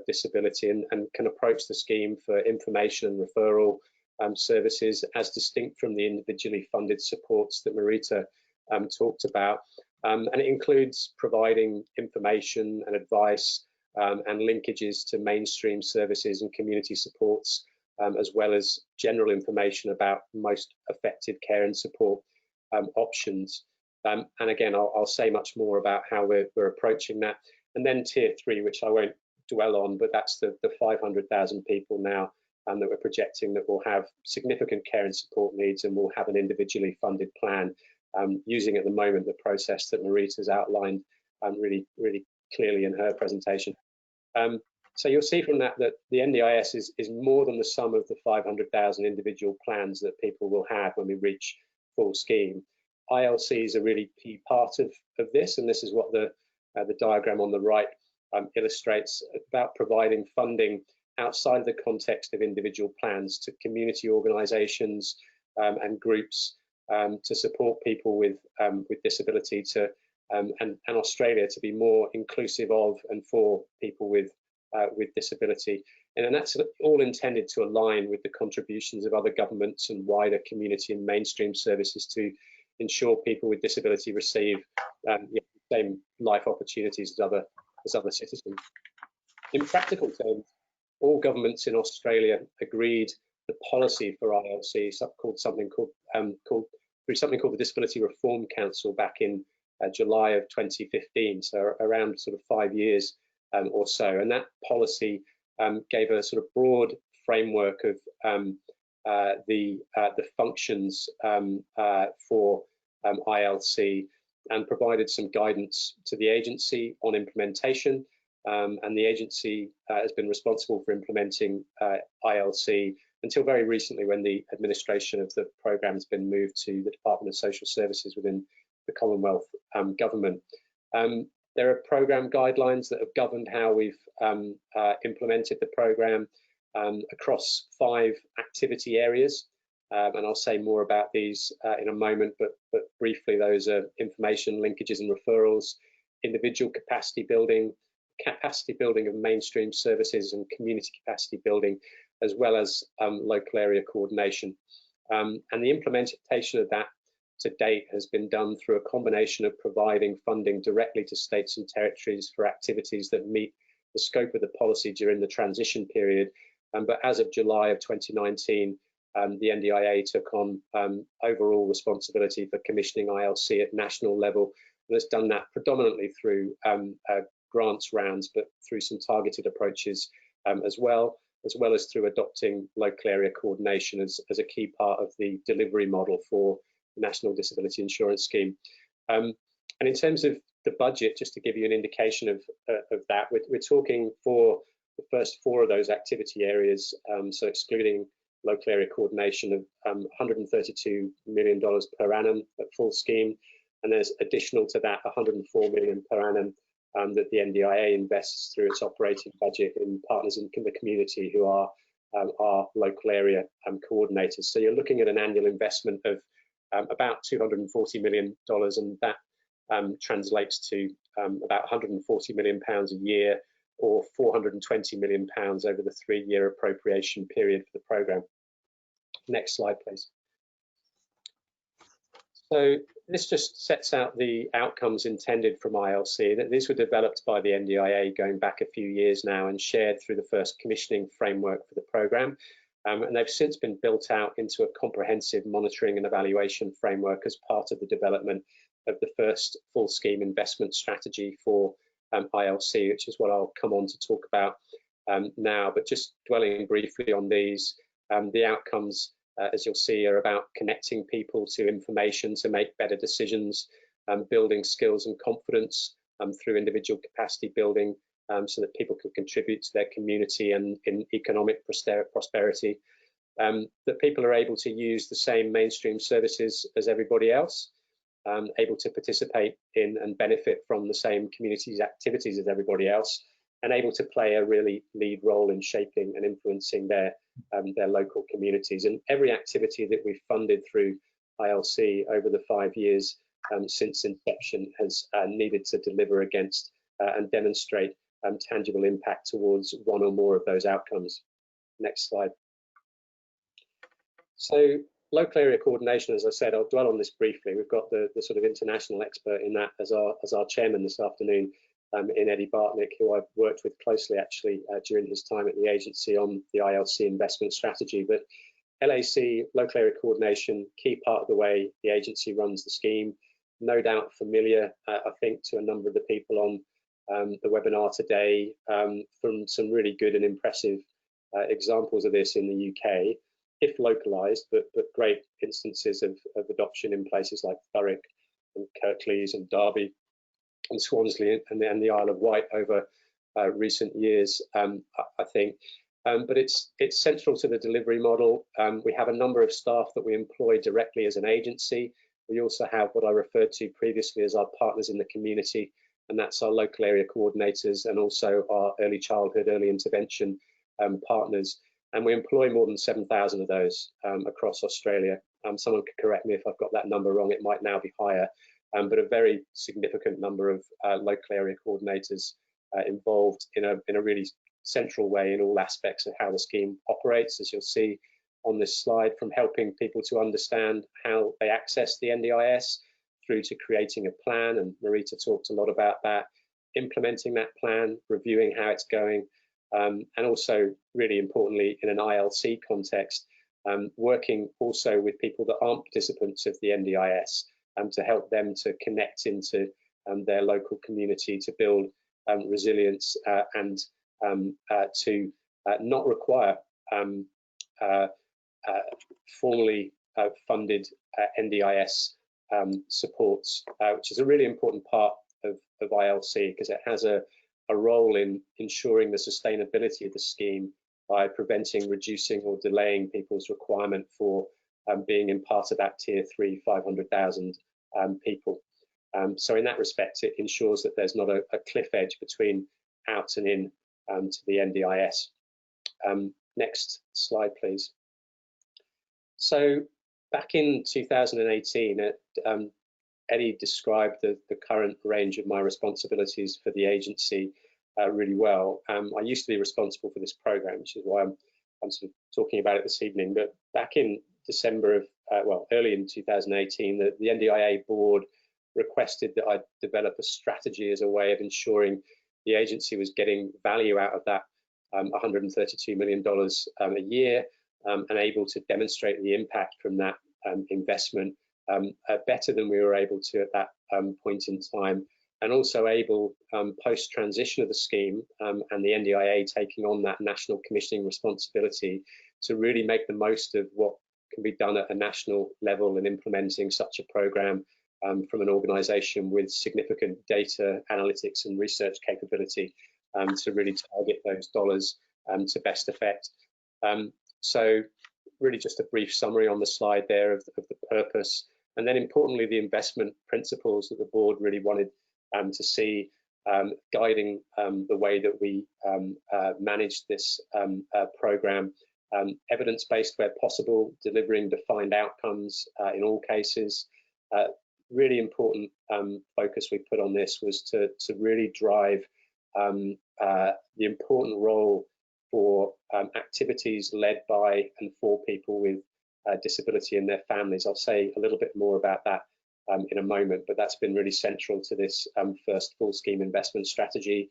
disability and can approach the scheme for information and referral services, as distinct from the individually funded supports that Marita talked about. And it includes providing information and advice and linkages to mainstream services and community supports, as well as general information about most effective care and support options. And again, I'll say much more about how we're approaching that. And then Tier 3, which I won't dwell on, but that's the 500,000 people now that we're projecting that will have significant care and support needs and will have an individually funded plan, using at the moment the process that Marita's outlined really clearly in her presentation. So you'll see from that the NDIS is more than the sum of the 500,000 individual plans that people will have when we reach full scheme. ILC is a really key part of this, and this is what the diagram on the right illustrates, about providing funding outside of the context of individual plans to community organisations and groups to support people with disability and Australia to be more inclusive of and for people with disability. And that's all intended to align with the contributions of other governments and wider community and mainstream services to ensure people with disability receive the same life opportunities as other citizens. In practical terms, all governments in Australia agreed the policy for ILC through something called the Disability Reform Council back in July of 2015, so around sort of 5 years or so. And that policy gave a sort of broad framework of the functions for ILC and provided some guidance to the agency on implementation. And the agency has been responsible for implementing ILC until very recently, when the administration of the programme has been moved to the Department of Social Services within the Commonwealth Government. There are programme guidelines that have governed how we've implemented the programme across 5 activity areas. And I'll say more about these in a moment, but briefly, those are information, linkages and referrals, individual capacity building of mainstream services and community capacity building, as well as local area coordination. And the implementation of that to date has been done through a combination of providing funding directly to states and territories for activities that meet the scope of the policy during the transition period. But as of July of 2019, the NDIA took on overall responsibility for commissioning ILC at national level, and has done that predominantly through grants rounds, but through some targeted approaches as well as through adopting local area coordination as a key part of the delivery model for the National Disability Insurance Scheme. And in terms of the budget, just to give you an indication of that, we're talking for the first 4 of those activity areas, so excluding local area coordination, of $132 million per annum at full scheme, and there's additional to that $104 million per annum that the NDIA invests through its operating budget in partners in the community who are our local area coordinators. So you're looking at an annual investment of about $240 million, and that translates to about £140 million a year, or £420 million over the 3-year appropriation period for the programme. Next slide, please. So this just sets out the outcomes intended from ILC. These were developed by the NDIA going back a few years now and shared through the first commissioning framework for the programme. And they've since been built out into a comprehensive monitoring and evaluation framework as part of the development of the first full scheme investment strategy for ILC, which is what I'll come on to talk about now. But just dwelling briefly on these, the outcomes, as you'll see, are about connecting people to information to make better decisions, building skills and confidence through individual capacity building, so that people can contribute to their community and in economic prosperity, that people are able to use the same mainstream services as everybody else, able to participate in and benefit from the same community's activities as everybody else, and able to play a really lead role in shaping and influencing their local communities. And every activity that we've funded through ILC over the 5 years since inception has needed to deliver against and demonstrate tangible impact towards one or more of those outcomes. Next slide. So local area coordination, as I said, I'll dwell on this briefly. We've got the sort of international expert in that as our chairman this afternoon, in Eddie Bartnik, who I've worked with closely actually during his time at the agency on the ILC investment strategy. But LAC, local area coordination, key part of the way the agency runs the scheme. No doubt familiar, I think, to a number of the people on the webinar today, from some really good and impressive examples of this in the UK, if localised, but great instances of adoption in places like Thurrock and Kirklees and Derby and Swansley and the Isle of Wight over recent years, I think. But it's central to the delivery model. We have a number of staff that we employ directly as an agency. We also have what I referred to previously as our partners in the community, and that's our local area coordinators and also our early childhood, early intervention partners. And we employ more than 7,000 of those across Australia. Someone could correct me if I've got that number wrong, it might now be higher, but a very significant number of local area coordinators involved in a really central way in all aspects of how the scheme operates, as you'll see on this slide, from helping people to understand how they access the NDIS through to creating a plan, and Marita talked a lot about that, implementing that plan, reviewing how it's going, and also really importantly in an ILC context, working also with people that aren't participants of the NDIS to help them to connect into their local community to build resilience and to not require formally funded NDIS supports, which is a really important part of ILC because it has a role in ensuring the sustainability of the scheme by preventing, reducing or delaying people's requirement for being in part of that tier 3 500,000 people. So in that respect, it ensures that there's not a cliff edge between out and in to the NDIS. Next slide, please. So back in 2018, Eddie described the current range of my responsibilities for the agency really well. I used to be responsible for this program, which is why I'm sort of talking about it this evening. But back in December of, well, early in 2018, the NDIA board requested that I develop a strategy as a way of ensuring the agency was getting value out of that $132 million a year and able to demonstrate the impact from that investment better than we were able to at that point in time, and also able, post-transition of the scheme and the NDIA taking on that national commissioning responsibility, to really make the most of what can be done at a national level in implementing such a program from an organisation with significant data analytics and research capability to really target those dollars to best effect. So really just a brief summary on the slide there of the purpose, and then importantly the investment principles that the board really wanted to see guiding the way that we manage this program. Evidence-based where possible, delivering defined outcomes in all cases. Really important focus we put on this was to really drive the important role for activities led by and for people with disability and their families. I'll say a little bit more about that in a moment, but that's been really central to this first full scheme investment strategy.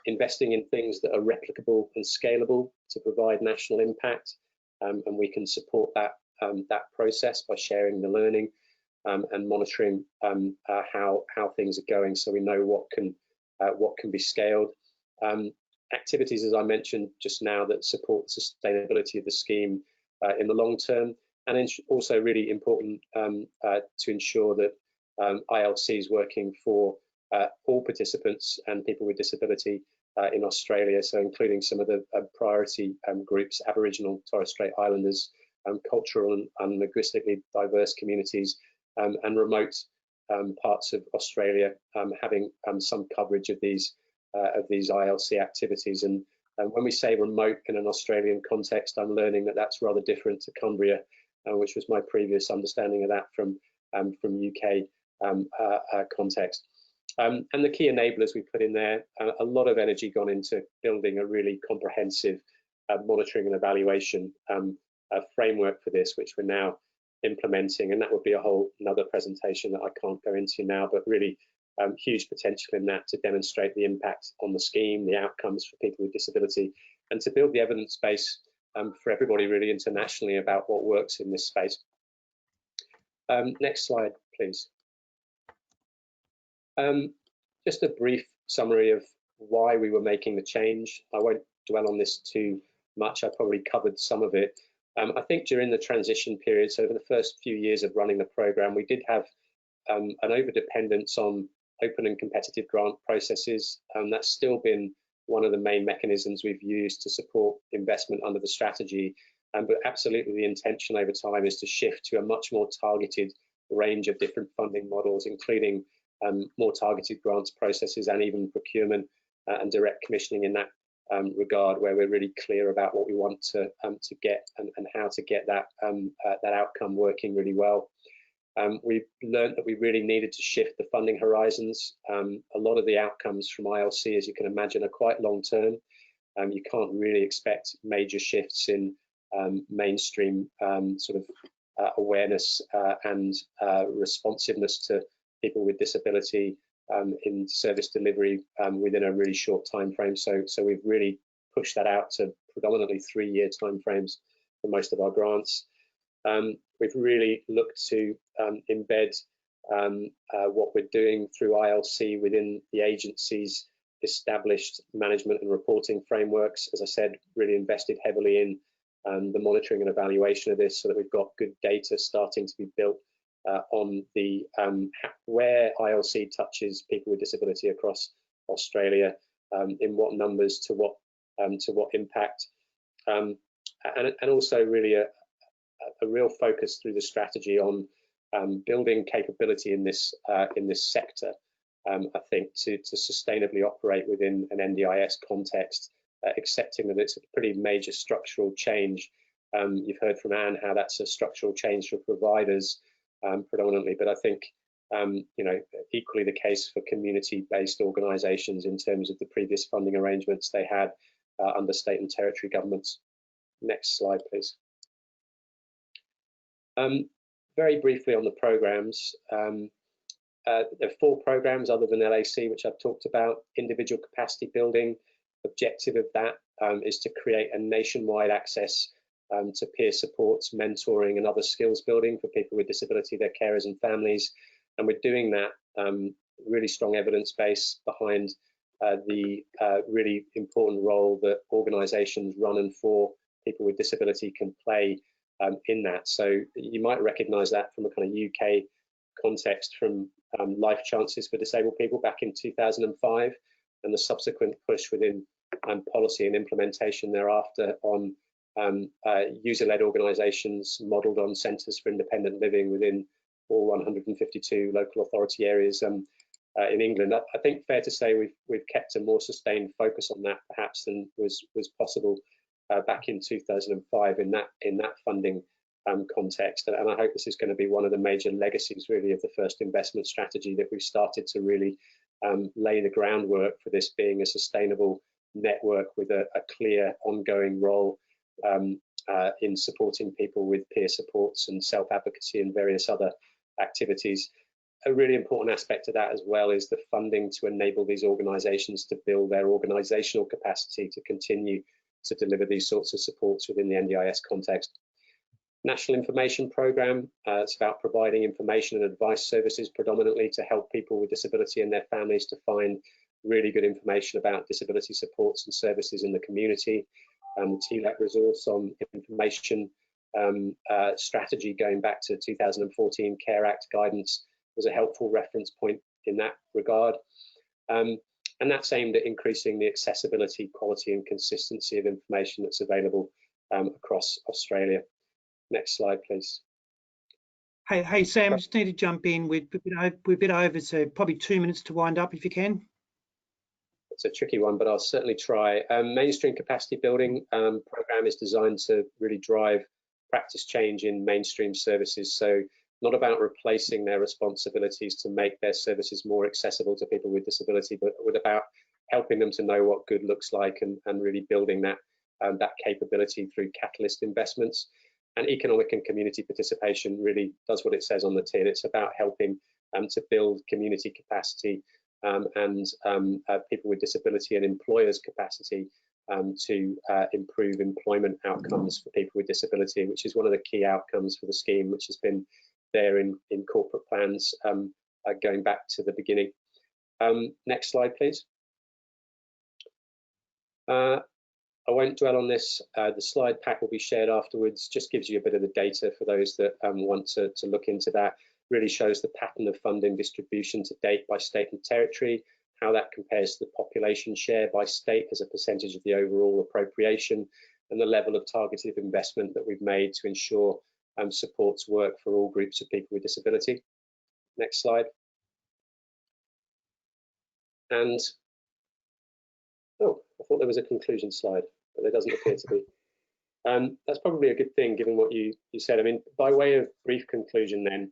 Investing in things that are replicable and scalable to provide national impact, and we can support that process by sharing the learning and monitoring how things are going, so we know what can be scaled. Activities, as I mentioned just now, that support the sustainability of the scheme in the long term, and also really important to ensure that ILC is working for all participants and people with disability in Australia, so including some of the priority groups, Aboriginal, Torres Strait Islanders, cultural and linguistically diverse communities, and remote parts of Australia having some coverage of these ILC activities. And when we say remote in an Australian context, I'm learning that that's rather different to Cumbria, which was my previous understanding of that from UK context. And the key enablers we put in there, a lot of energy gone into building a really comprehensive monitoring and evaluation framework for this, which we're now implementing, and that would be a whole another presentation that I can't go into now, but really huge potential in that to demonstrate the impact on the scheme, the outcomes for people with disability, and to build the evidence base for everybody really internationally about what works in this space. Next slide, please. Just a brief summary of why we were making the change. I won't dwell on this too much, I probably covered some of it. I think during the transition period, so over the first few years of running the program, we did have an over-dependence on open and competitive grant processes, and that's still been one of the main mechanisms we've used to support investment under the strategy. But absolutely the intention over time is to shift to a much more targeted range of different funding models, including more targeted grants processes and even procurement and direct commissioning in that regard, where we're really clear about what we want to get and how to get that that outcome working really well. We've learned that we really needed to shift the funding horizons. A lot of the outcomes from ILC, as you can imagine, are quite long term. You can't really expect major shifts in mainstream sort of awareness and responsiveness to people with disability in service delivery within a really short time frame. So we've really pushed that out to predominantly 3-year time frames for most of our grants. We've really looked to embed what we're doing through ILC within the agency's established management and reporting frameworks. As I said, really invested heavily in the monitoring and evaluation of this, so that we've got good data starting to be built on the where ILC touches people with disability across Australia, in what numbers, to what impact, and also really a real focus through the strategy on building capability in this sector. I think to sustainably operate within an NDIS context, accepting that it's a pretty major structural change. You've heard from Anne how that's a structural change for providers predominantly, but I think equally the case for community-based organisations in terms of the previous funding arrangements they had under state and territory governments. Next slide, please. Very briefly on the programmes. There are 4 programmes other than LAC, which I've talked about. Individual capacity building. Objective of that is to create a nationwide access to peer supports, mentoring and other skills building for people with disability, their carers and families. And we're doing that really strong evidence base behind the really important role that organisations run and for people with disability can play in that. So you might recognise that from a kind of UK context from Life Chances for Disabled People back in 2005, and the subsequent push within policy and implementation thereafter on user-led organisations modelled on centres for independent living within all 152 local authority areas in England. I think fair to say we've kept a more sustained focus on that perhaps than was possible back in 2005 in that funding context, and I hope this is going to be one of the major legacies really of the first investment strategy, that we've started to really lay the groundwork for this being a sustainable network with a clear ongoing role in supporting people with peer supports and self-advocacy and various other activities. A really important aspect of that as well is the funding to enable these organisations to build their organisational capacity to continue to deliver these sorts of supports within the NDIS context. National Information Programme, it's about providing information and advice services predominantly to help people with disability and their families to find really good information about disability supports and services in the community. The TLAP resource on information strategy going back to 2014 Care Act guidance was a helpful reference point in that regard. And that's aimed at increasing the accessibility, quality and consistency of information that's available across Australia. Next slide, please. Hey Sam, just need to jump in. We're a bit over, so probably 2 minutes to wind up if you can. It's a tricky one, but I'll certainly try. Mainstream capacity building program is designed to really drive practice change in mainstream services. So not about replacing their responsibilities to make their services more accessible to people with disability, but about helping them to know what good looks like and really building that capability through catalyst investments. And economic and community participation really does what it says on the tin. It's about helping to build community capacity and people with disability and employers' capacity to improve employment outcomes for people with disability, which is one of the key outcomes for the scheme, which has been there in corporate plans going back to the beginning. Next slide, please. I won't dwell on this. The slide pack will be shared afterwards. Just gives you a bit of the data for those that want to look into that. Really shows the pattern of funding distribution to date by state and territory, how that compares to the population share by state as a percentage of the overall appropriation, and the level of targeted investment that we've made to ensure supports work for all groups of people with disability. Next slide. And, oh, I thought there was a conclusion slide, but there doesn't appear to be. That's probably a good thing, given what you said. I mean, by way of brief conclusion then,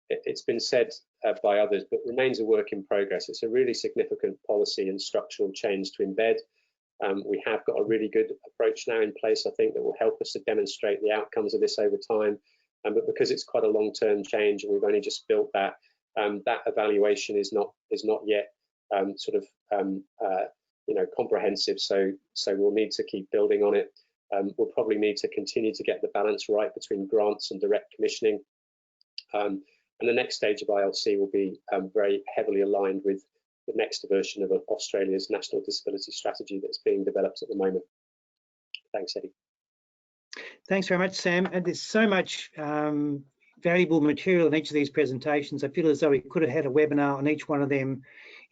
it's been said by others, but remains a work in progress. It's a really significant policy and structural change to embed. We have got a really good approach now in place, I think, that will help us to demonstrate the outcomes of this over time. But because it's quite a long-term change and we've only just built that, that evaluation is not yet comprehensive. So we'll need to keep building on it. We'll probably need to continue to get the balance right between grants and direct commissioning. And the next stage of ILC will be very heavily aligned with the next version of Australia's National Disability Strategy that's being developed at the moment. Thanks, Eddie. Thanks very much, Sam. And there's so much valuable material in each of these presentations. I feel as though we could have had a webinar on each one of them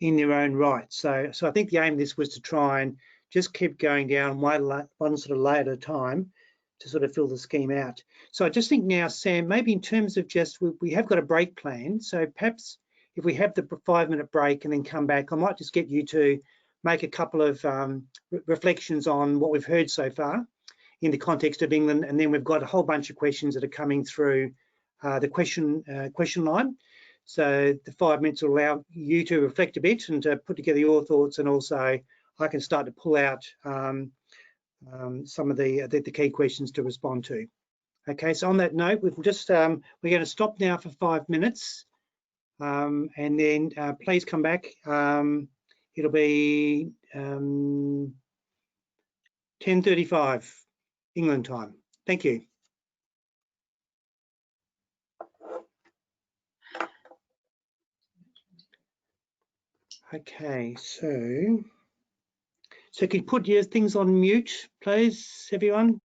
in their own right. So I think the aim of this was to try and just keep going down one sort of layer at a time to sort of fill the scheme out. So I just think now, Sam, maybe in terms of just, we have got a break plan. So perhaps if we have the 5-minute break and then come back, I might just get you to make a couple of reflections on what we've heard so far in the context of England. And then we've got a whole bunch of questions that are coming through the question line. So the 5 minutes will allow you to reflect a bit and to put together your thoughts, and also I can start to pull out some of the key questions to respond to. Okay, so on that note, we'll just we're going to stop now for 5 minutes, and then please come back. It'll be 10:35 England time. Thank you. Okay, so can you put your things on mute, please, everyone?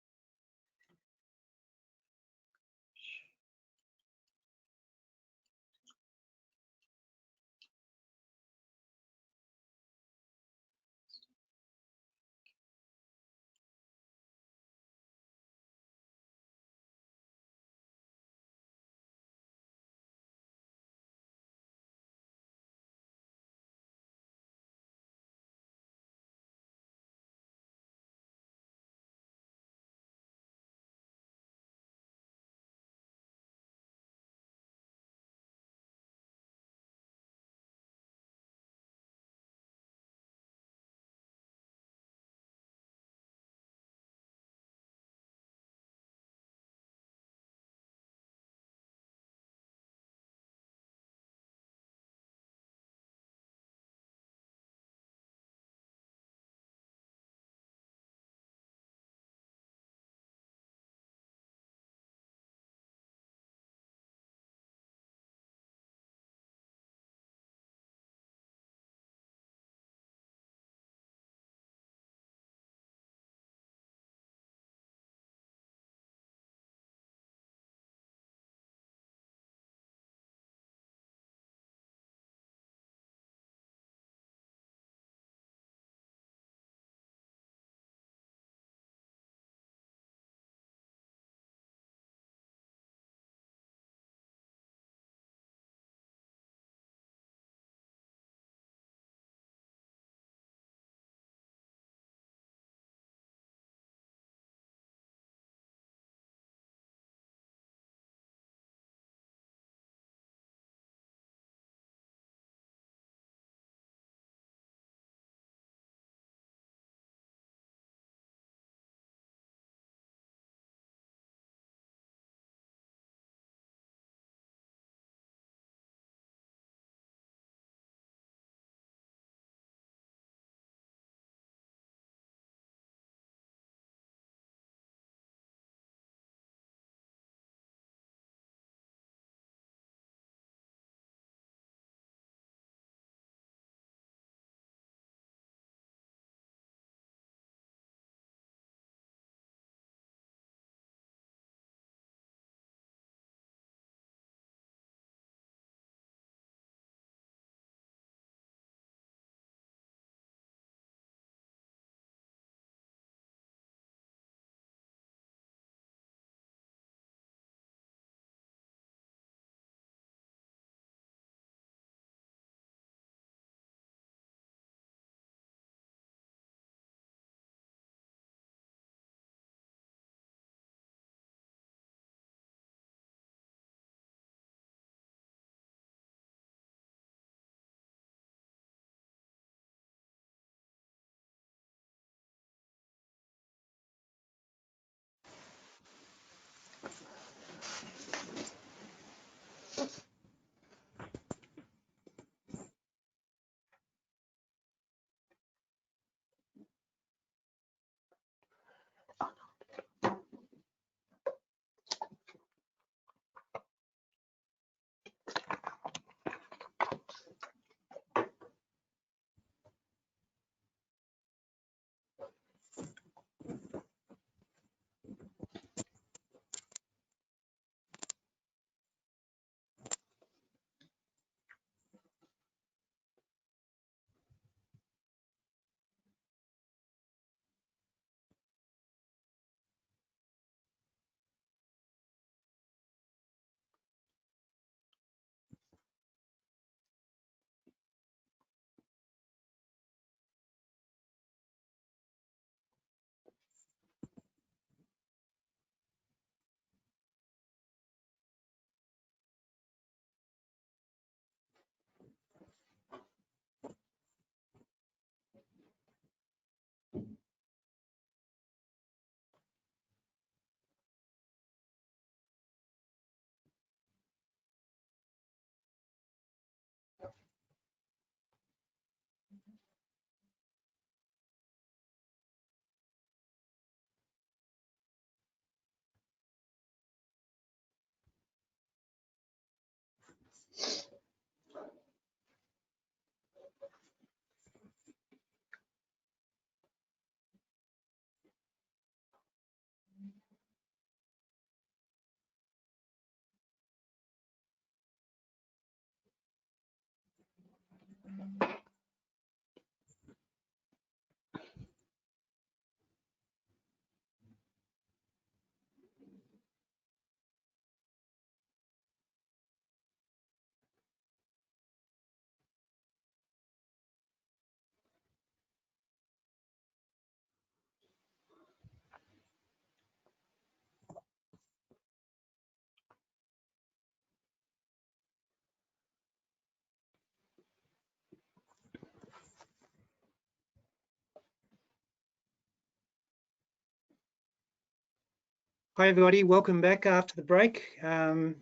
Hi everybody, welcome back after the break. Very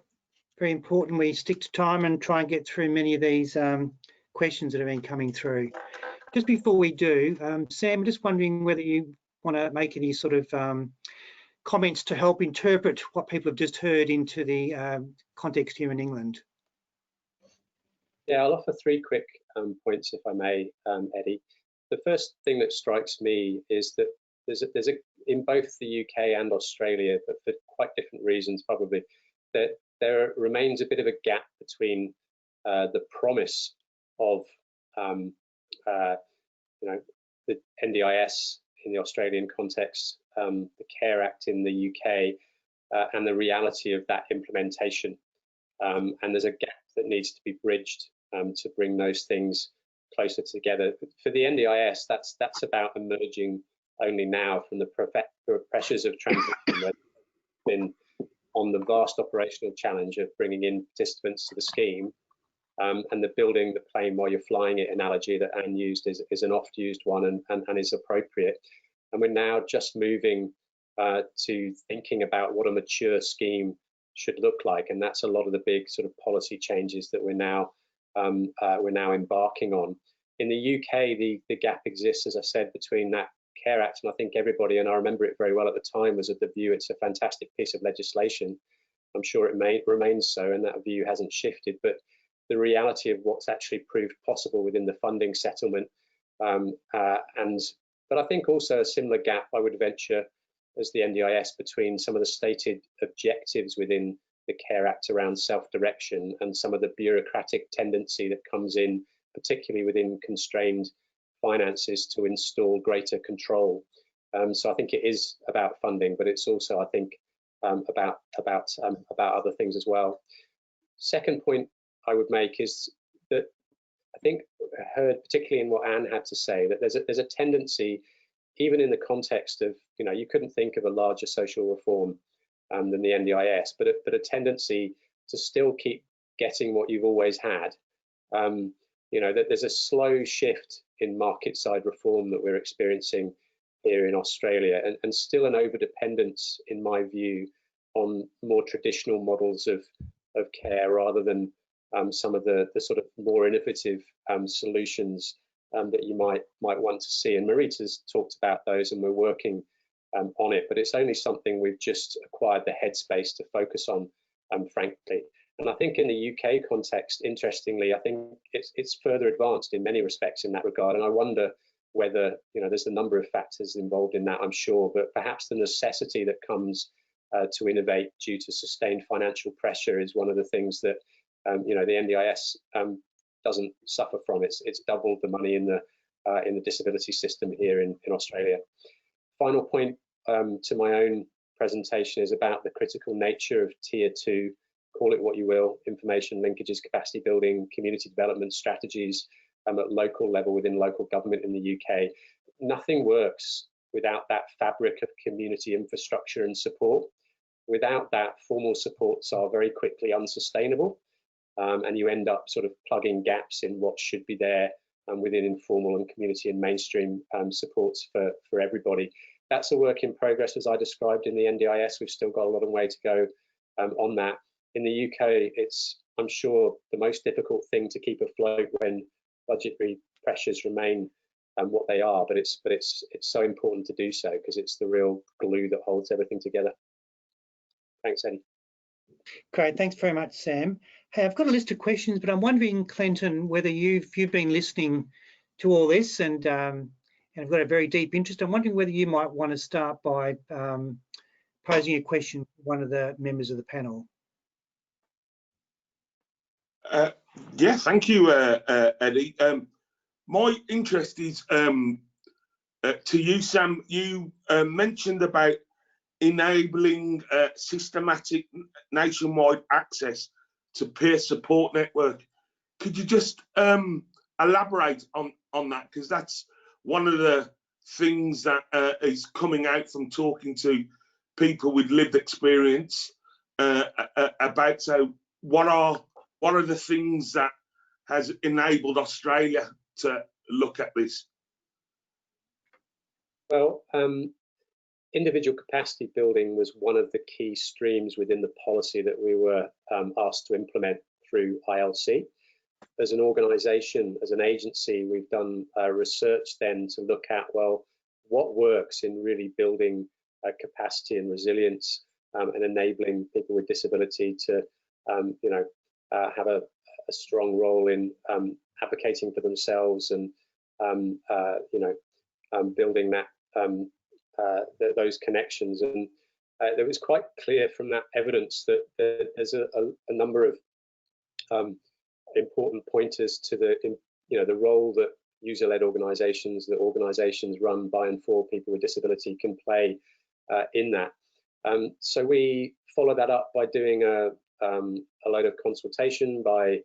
important we stick to time and try and get through many of these questions that have been coming through. Just before we do, Sam, just wondering whether you want to make any sort of comments to help interpret what people have just heard into the context here in England. Yeah, I'll offer 3 quick points, if I may, Eddie. The first thing that strikes me is that there's a in both the UK and Australia, but for quite different reasons probably, that there remains a bit of a gap between the promise of you know, the NDIS in the Australian context, the CARE Act in the UK, and the reality of that implementation. And there's a gap that needs to be bridged to bring those things closer together. For the NDIS, that's about emerging only now from the pressures of transition, been on the vast operational challenge of bringing in participants to the scheme, and the building the plane while you're flying it analogy that Anne used is an oft used one and is appropriate. And we're now just moving to thinking about what a mature scheme should look like, and that's a lot of the big sort of policy changes that we're now embarking on. In the UK, the gap exists, as I said, between that CARE Act, and I think everybody, and I remember it very well at the time, was of the view it's a fantastic piece of legislation. I'm sure it remains so, and that view hasn't shifted, but the reality of what's actually proved possible within the funding settlement, but I think also a similar gap, I would venture, as the NDIS, between some of the stated objectives within the CARE Act around self-direction and some of the bureaucratic tendency that comes in, particularly within constrained finances, to install greater control. So I think it is about funding, but it's also, I think, about other things as well. Second point I would make is that I think I heard, particularly in what Anne had to say, that there's a tendency, even in the context of, you know, you couldn't think of a larger social reform than the NDIS, but a tendency to still keep getting what you've always had. You know, that there's a slow shift in market side reform that we're experiencing here in Australia, and still an overdependence, in my view, on more traditional models of care rather than some of the sort of more innovative solutions that you might want to see. And Marita's talked about those, and we're working on it, but it's only something we've just acquired the headspace to focus on, frankly. And I think in the UK context, interestingly, I think it's further advanced in many respects in that regard. And I wonder whether, you know, there's a number of factors involved in that, I'm sure, but perhaps the necessity that comes to innovate due to sustained financial pressure is one of the things that, you know, the NDIS doesn't suffer from. It's doubled the money in the disability system here in Australia. Final point to my own presentation is about the critical nature of Tier 2, call it what you will, information linkages, capacity building, community development strategies at local level within local government in the UK. Nothing works without that fabric of community infrastructure and support. Without that, formal supports are very quickly unsustainable, and you end up sort of plugging gaps in what should be there within informal and community and mainstream supports for everybody. That's a work in progress, as I described in the NDIS. We've still got a lot of way to go on that. In the UK, it's, I'm sure, the most difficult thing to keep afloat when budgetary pressures remain what they are, but it's so important to do so because it's the real glue that holds everything together. Thanks, Eddie. Great, thanks very much, Sam. Hey, I've got a list of questions, but I'm wondering, Clenton, whether you've been listening to all this and I've got a very deep interest. I'm wondering whether you might want to start by posing a question to one of the members of the panel. Yeah, thank you, Eddie. My interest is to you, Sam. You mentioned about enabling systematic nationwide access to peer support network. Could you just elaborate on that? Because that's one of the things that is coming out from talking to people with lived experience about. So what are the things that has enabled Australia to look at this? Well, individual capacity building was one of the key streams within the policy that we were asked to implement through ILC. As an organisation, as an agency, we've done research then to look at, well, what works in really building capacity and resilience and enabling people with disability to, have a strong role in advocating for themselves and, building that those connections. And it was quite clear from that evidence that there's a number of important pointers to the role that user-led organisations, that organisations run by and for people with disability can play in that. So we follow that up by doing a load of consultation, by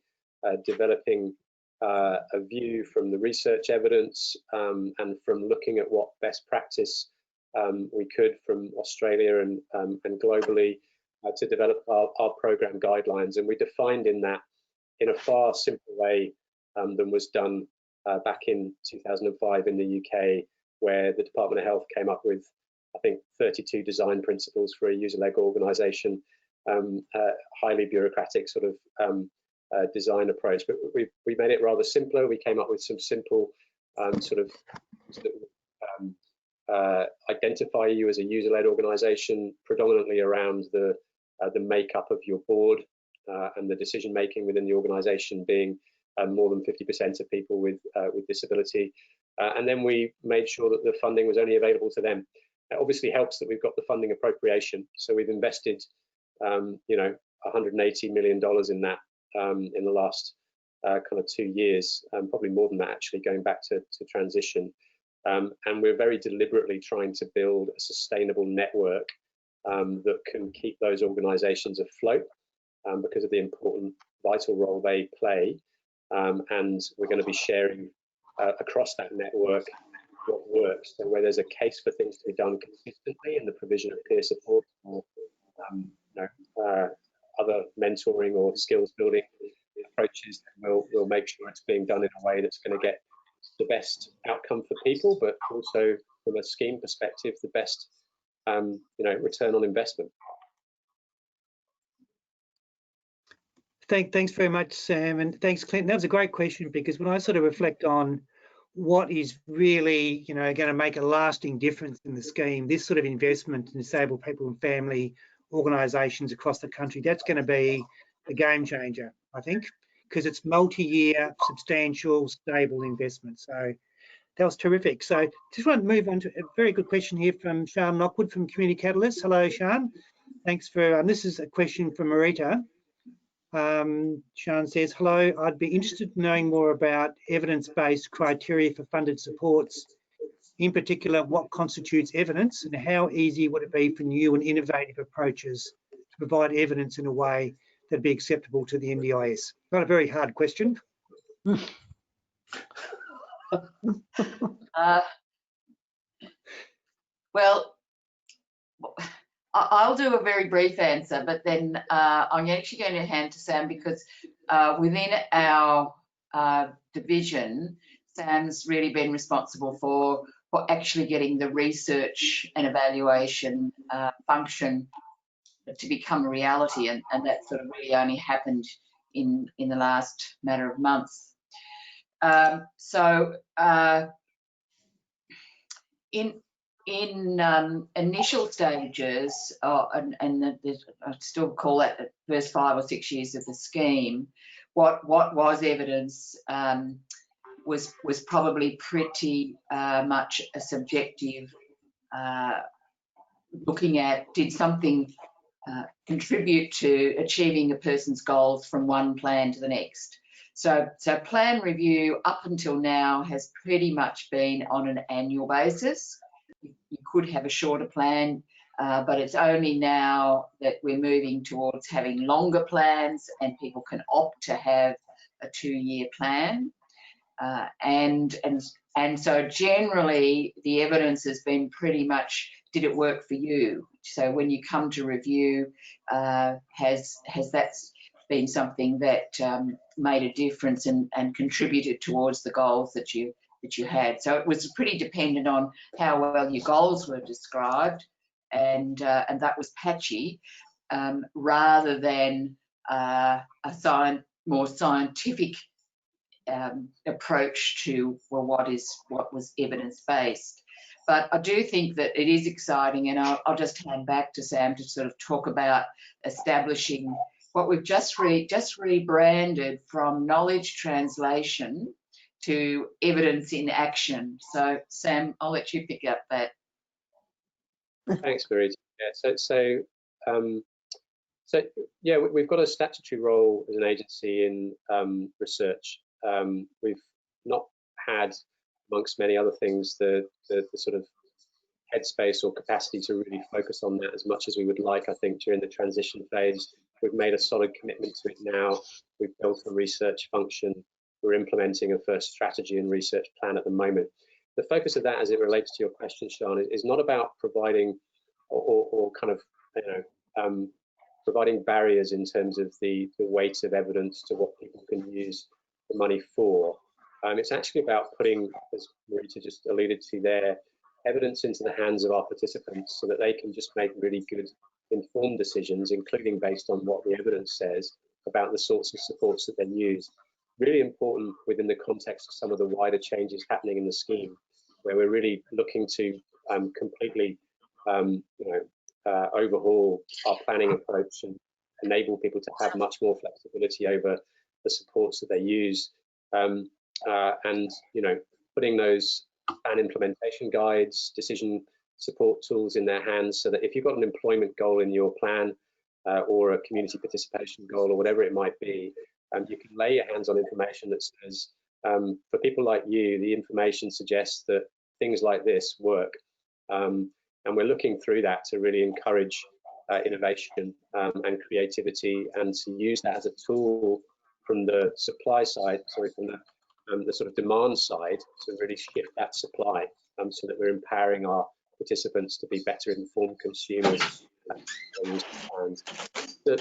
developing a view from the research evidence and from looking at what best practice we could from Australia and globally to develop our programme guidelines. And we defined in that in a far simpler way than was done back in 2005 in the UK, where the Department of Health came up with, I think, 32 design principles for a user-led organisation, highly bureaucratic sort of design approach. But we made it rather simpler. We came up with some simple identify you as a user-led organisation, predominantly around the makeup of your board and the decision making within the organisation being more than 50% of people with disability. And then we made sure that the funding was only available to them. It obviously helps that we've got the funding appropriation. So we've invested, $180 million in that in the last kind of 2 years, probably more than that actually, going back to transition. And we're very deliberately trying to build a sustainable network that can keep those organisations afloat because of the important, vital role they play. And we're going to be sharing across that network what works. So where there's a case for things to be done consistently in the provision of peer support or other mentoring or skills building approaches, we'll make sure it's being done in a way that's going to get the best outcome for people, but also from a scheme perspective, the best return on investment. Thanks very much, Sam, and thanks, Clinton. That was a great question, because when I sort of reflect on what is really, going to make a lasting difference in the scheme, this sort of investment in disabled people and family organisations across the country, that's going to be a game changer, I think, because it's multi-year, substantial, stable investment. So that was terrific. So just want to move on to a very good question here from Sian Lockwood from Community Catalyst. Hello, Sian. Thanks for, this is a question from Marita. Sian says, hello, I'd be interested in knowing more about evidence-based criteria for funded supports. In particular, what constitutes evidence and how easy would it be for new and innovative approaches to provide evidence in a way that'd be acceptable to the NDIS? Not a very hard question. Well, I'll do a very brief answer, but then I'm actually going to hand to Sam, because within our division, Sam's really been responsible for actually getting the research and evaluation function to become a reality, and that sort of really only happened in the last matter of months. In initial stages, and I still call that the first 5 or 6 years of the scheme, what was evidence was probably pretty much a subjective looking at, did something contribute to achieving a person's goals from one plan to the next. So plan review up until now has pretty much been on an annual basis. You could have a shorter plan, but it's only now that we're moving towards having longer plans, and people can opt to have a 2-year plan. And so generally the evidence has been pretty much, did it work for you? So when you come to review, has that been something that made a difference and contributed towards the goals that you had? So it was pretty dependent on how well your goals were described, and that was patchy, rather than more scientific approach to, well, what was evidence-based. But I do think that it is exciting, and I'll just hand back to Sam to sort of talk about establishing what we've just rebranded from knowledge translation to evidence in action. So Sam, I'll let you pick up that. Thanks, Marita. Yeah, so yeah, we've got a statutory role as an agency in research. We've not had, amongst many other things, the sort of headspace or capacity to really focus on that as much as we would like, I think, during the transition phase. We've made a solid commitment to it now. We've built a research function. We're implementing a first strategy and research plan at the moment. The focus of that, as it relates to your question, Sean, is not about providing or kind of, providing barriers in terms of the weight of evidence to what people can use the money for. It's actually about putting, as Marita just alluded to there, evidence into the hands of our participants so that they can just make really good informed decisions, including based on what the evidence says about the sorts of supports that they use. Really important within the context of some of the wider changes happening in the scheme, where we're really looking to completely overhaul our planning approach and enable people to have much more flexibility over the supports that they use, and putting those plan implementation guides, decision support tools in their hands, so that if you've got an employment goal in your plan or a community participation goal or whatever it might be, you can lay your hands on information that says, for people like you, the information suggests that things like this work. And we're looking through that to really encourage innovation and creativity, and to use that as a tool from the supply side, from the sort of demand side, to really shift that supply, so that we're empowering our participants to be better informed consumers. The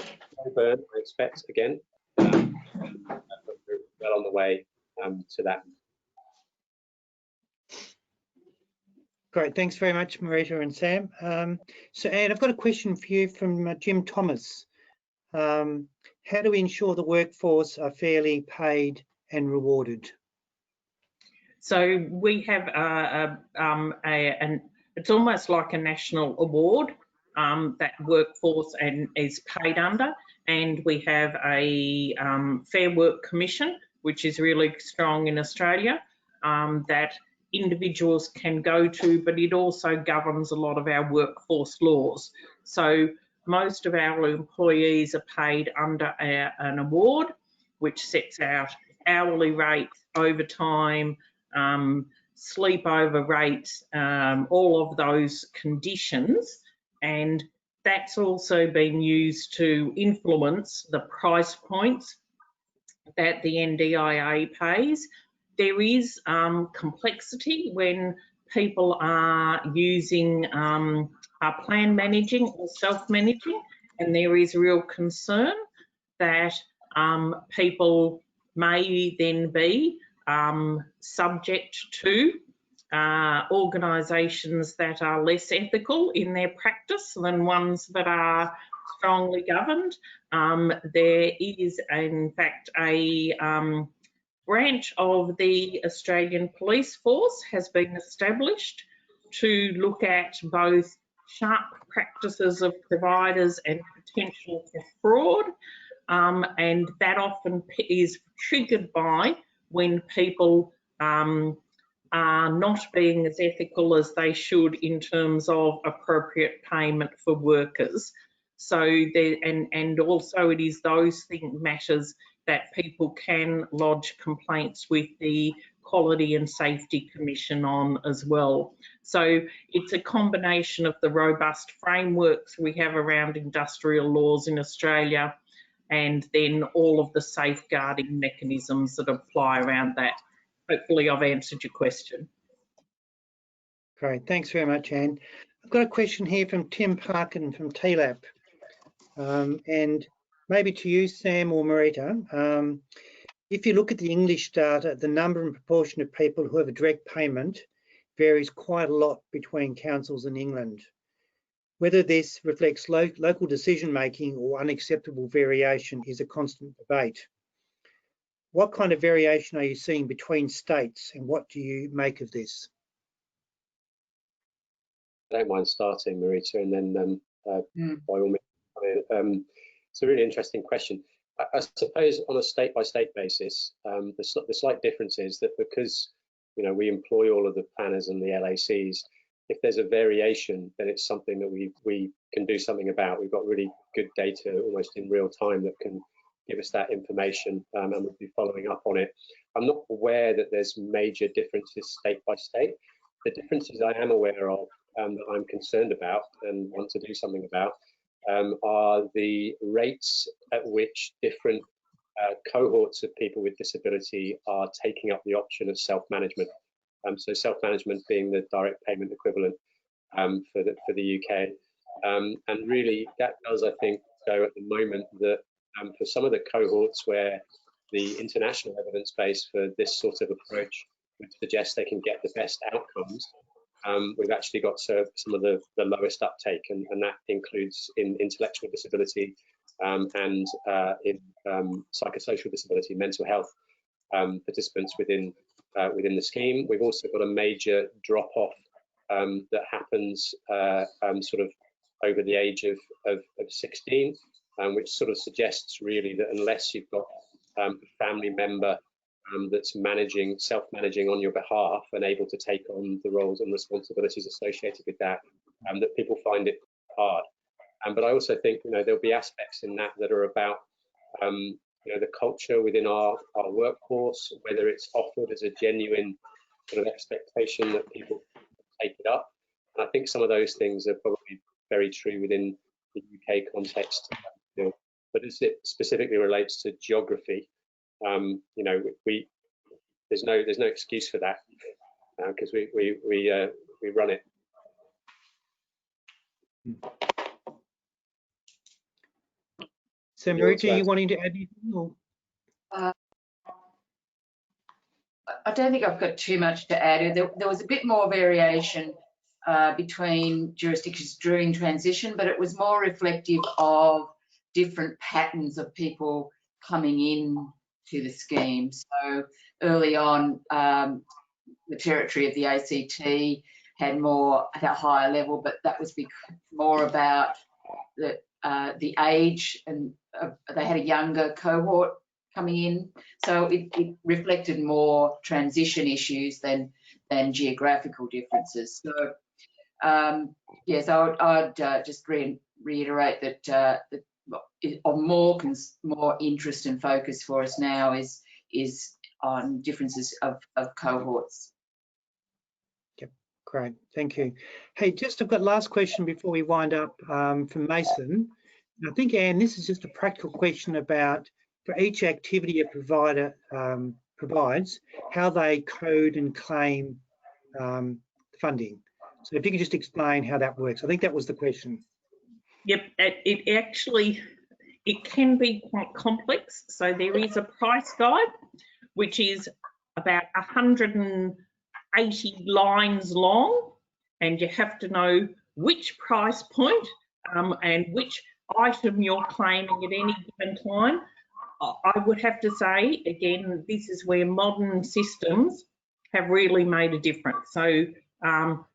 burn, I expect, again, but we're well on the way to that. Great, thanks very much, Marita and Sam. So Anne, I've got a question for you from Jim Thomas. How do we ensure the workforce are fairly paid and rewarded? So we have it's almost like a national award that workforce is paid under, and we have a Fair Work Commission, which is really strong in Australia, that individuals can go to, but it also governs a lot of our workforce laws. So most of our employees are paid under an award, which sets out hourly rates, overtime, sleepover rates, all of those conditions. And that's also been used to influence the price points that the NDIA pays. There is complexity when people are using are plan managing or self-managing, and there is real concern that people may then be subject to organisations that are less ethical in their practice than ones that are strongly governed. There is, in fact, a branch of the Australian Police Force has been established to look at both sharp practices of providers and potential for fraud, and that often is triggered by when people are not being as ethical as they should in terms of appropriate payment for workers. So there, and also it is those matters that people can lodge complaints with the Quality and Safety Commission on as well. So it's a combination of the robust frameworks we have around industrial laws in Australia, and then all of the safeguarding mechanisms that apply around that. Hopefully I've answered your question. Great, thanks very much, Anne. I've got a question here from Tim Parkin from TLAP, and maybe to you, Sam or Marita. If you look at the English data, the number and proportion of people who have a direct payment varies quite a lot between councils in England. Whether this reflects local decision-making or unacceptable variation is a constant debate. What kind of variation are you seeing between states, and what do you make of this? I don't mind starting, Marita, and then by all means. It's a really interesting question. I suppose on a state-by-state basis, the slight difference is that because we employ all of the planners and the LACs, if there's a variation, then it's something that we can do something about. We've got really good data almost in real time that can give us that information, and we'll be following up on it. I'm not aware that there's major differences state by state. The differences I am aware of, that I'm concerned about and want to do something about, are the rates at which different cohorts of people with disability are taking up the option of self-management. So self-management being the direct payment equivalent for the UK. And really that does, I think, show at the moment that for some of the cohorts where the international evidence base for this sort of approach would suggest they can get the best outcomes, we've actually got some of the lowest uptake, and that includes in intellectual disability and in psychosocial disability, mental health participants within the scheme. We've also got a major drop-off that happens sort of over the age of 16, which sort of suggests really that unless you've got a family member that's self-managing on your behalf and able to take on the roles and responsibilities associated with that, that people find it hard. But I also think there'll be aspects in that are about the culture within our workforce, whether it's offered as a genuine sort of expectation that people take it up. And I think some of those things are probably very true within the UK context. But as it specifically relates to geography, there's no excuse for that because we run it. So, Marita, are you wanting to add anything? Or? I don't think I've got too much to add. There was a bit more variation between jurisdictions during transition, but it was more reflective of different patterns of people coming in to the scheme. So early on, the territory of the ACT had at a higher level, but that was more about the age, and they had a younger cohort coming in. So it reflected more transition issues than geographical differences. So yes, I'd just reiterate that of more interest and focus for us now is on differences of cohorts. Yep, great, thank you. Hey, I've got last question before we wind up from Mason. And I think, Anne, this is just a practical question about for each activity a provider provides, how they code and claim funding. So if you could just explain how that works. I think that was the question. Yep, it can be quite complex. So there is a price guide, which is about 180 lines long, and you have to know which price point and which item you're claiming at any given time. I would have to say, again, this is where modern systems have really made a difference. So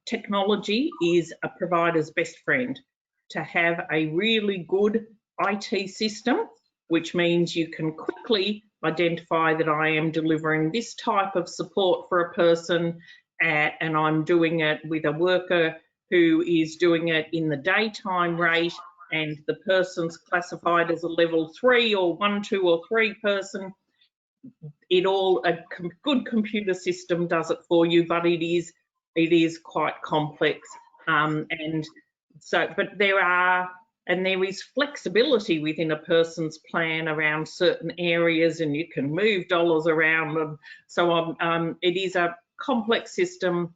technology is a provider's best friend. To have a really good IT system, which means you can quickly identify that I am delivering this type of support for a person and I'm doing it with a worker who is doing it in the daytime rate and the person's classified as a level 3 or 1, 2 or 3 person, a good computer system does it for you, but it is quite complex. And so, but there is flexibility within a person's plan around certain areas, and you can move dollars around them. So it is a complex system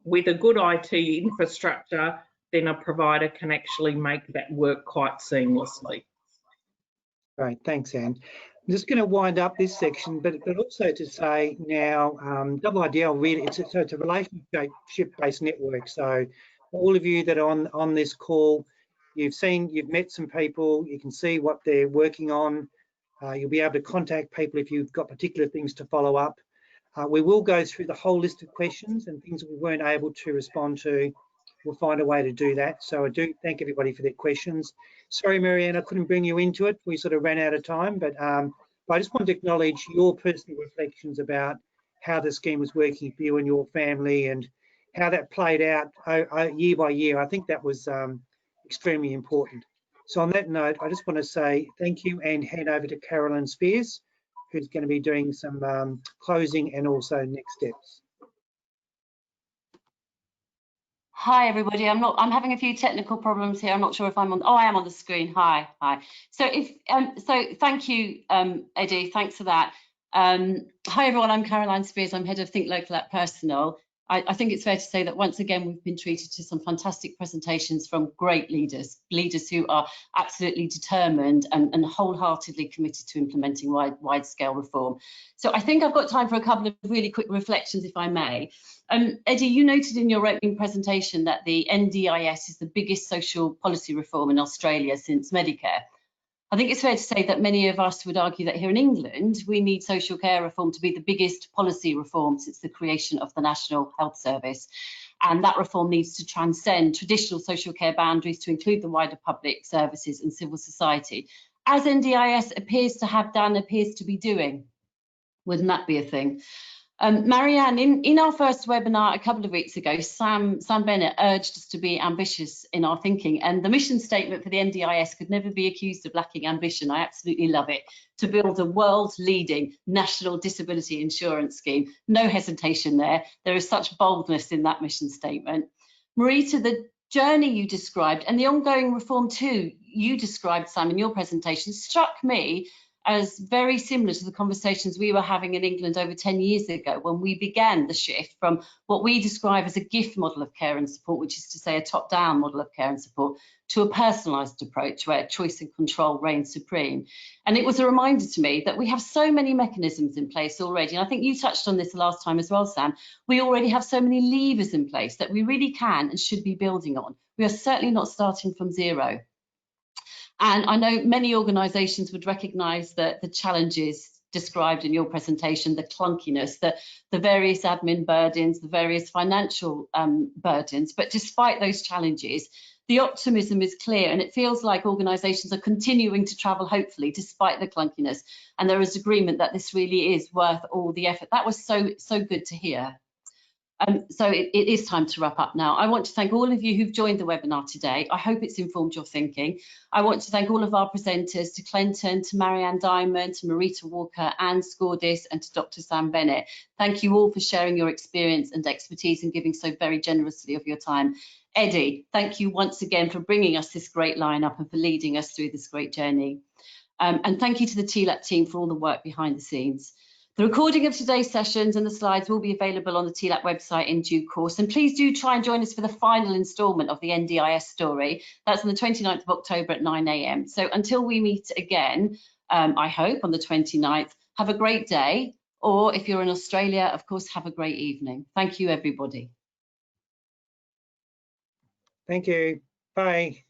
with a good IT infrastructure. Then a provider can actually make that work quite seamlessly. Great, thanks, Anne. I'm just going to wind up this section, but also to say now, IDL really, it's a relationship-based network. So all of you that are on this call, you've met some people, you can see what they're working on. You'll be able to contact people if you've got particular things to follow up. We will go through the whole list of questions and things that we weren't able to respond to. We'll find a way to do that. So I do thank everybody for their questions. Sorry, Marianne, I couldn't bring you into it. We sort of ran out of time, but I just wanted to acknowledge your personal reflections about how the scheme was working for you and your family and how that played out year by year. I think that was extremely important. So on that note, I just want to say thank you and hand over to Carolyn Spears, who's going to be doing some closing and also next steps. Hi everybody, I'm having a few technical problems here. I'm not sure if I'm on. Oh, I am on the screen. Hi. So thank you, Eddie. Thanks for that. Hi everyone, I'm Caroline Spears. I'm head of Think Local at Personal. I think it's fair to say that once again we've been treated to some fantastic presentations from great leaders who are absolutely determined and wholeheartedly committed to implementing wide-scale reform. So I think I've got time for a couple of really quick reflections, if I may. Eddie, you noted in your opening presentation that the NDIS is the biggest social policy reform in Australia since Medicare. I think it's fair to say that many of us would argue that here in England, we need social care reform to be the biggest policy reform since the creation of the National Health Service. And that reform needs to transcend traditional social care boundaries to include the wider public services and civil society, as NDIS appears to be doing. Wouldn't that be a thing? Marianne, in our first webinar a couple of weeks ago, Sam Bennett urged us to be ambitious in our thinking, and the mission statement for the NDIS could never be accused of lacking ambition. I absolutely love it. To build a world-leading national disability insurance scheme. No hesitation there. There is such boldness in that mission statement. Marita, the journey you described and the ongoing reform too you described, Sam, in your presentation struck me as very similar to the conversations we were having in England over 10 years ago when we began the shift from what we describe as a gift model of care and support, which is to say a top-down model of care and support, to a personalised approach where choice and control reign supreme. And it was a reminder to me that we have so many mechanisms in place already, and I think you touched on this last time as well, Sam. We already have so many levers in place that we really can and should be building on. We are certainly not starting from zero. And I know many organisations would recognise that the challenges described in your presentation, the clunkiness, the various admin burdens, the various financial burdens. But despite those challenges, the optimism is clear, and it feels like organisations are continuing to travel hopefully despite the clunkiness. And there is agreement that this really is worth all the effort. That was so good to hear. So it is time to wrap up now. I want to thank all of you who've joined the webinar today. I hope it's informed your thinking. I want to thank all of our presenters, to Clenton, to Marianne Diamond, to Marita Walker, Anne Scordis, and to Dr. Sam Bennett. Thank you all for sharing your experience and expertise and giving so very generously of your time. Eddie, thank you once again for bringing us this great lineup and for leading us through this great journey. And thank you to the TLAP team for all the work behind the scenes. The recording of today's sessions and the slides will be available on the TLAP website in due course. And please do try and join us for the final instalment of the NDIS story. That's on the 29th of October at 9 AM. So until we meet again, I hope on the 29th, have a great day. Or if you're in Australia, of course, have a great evening. Thank you, everybody. Thank you. Bye.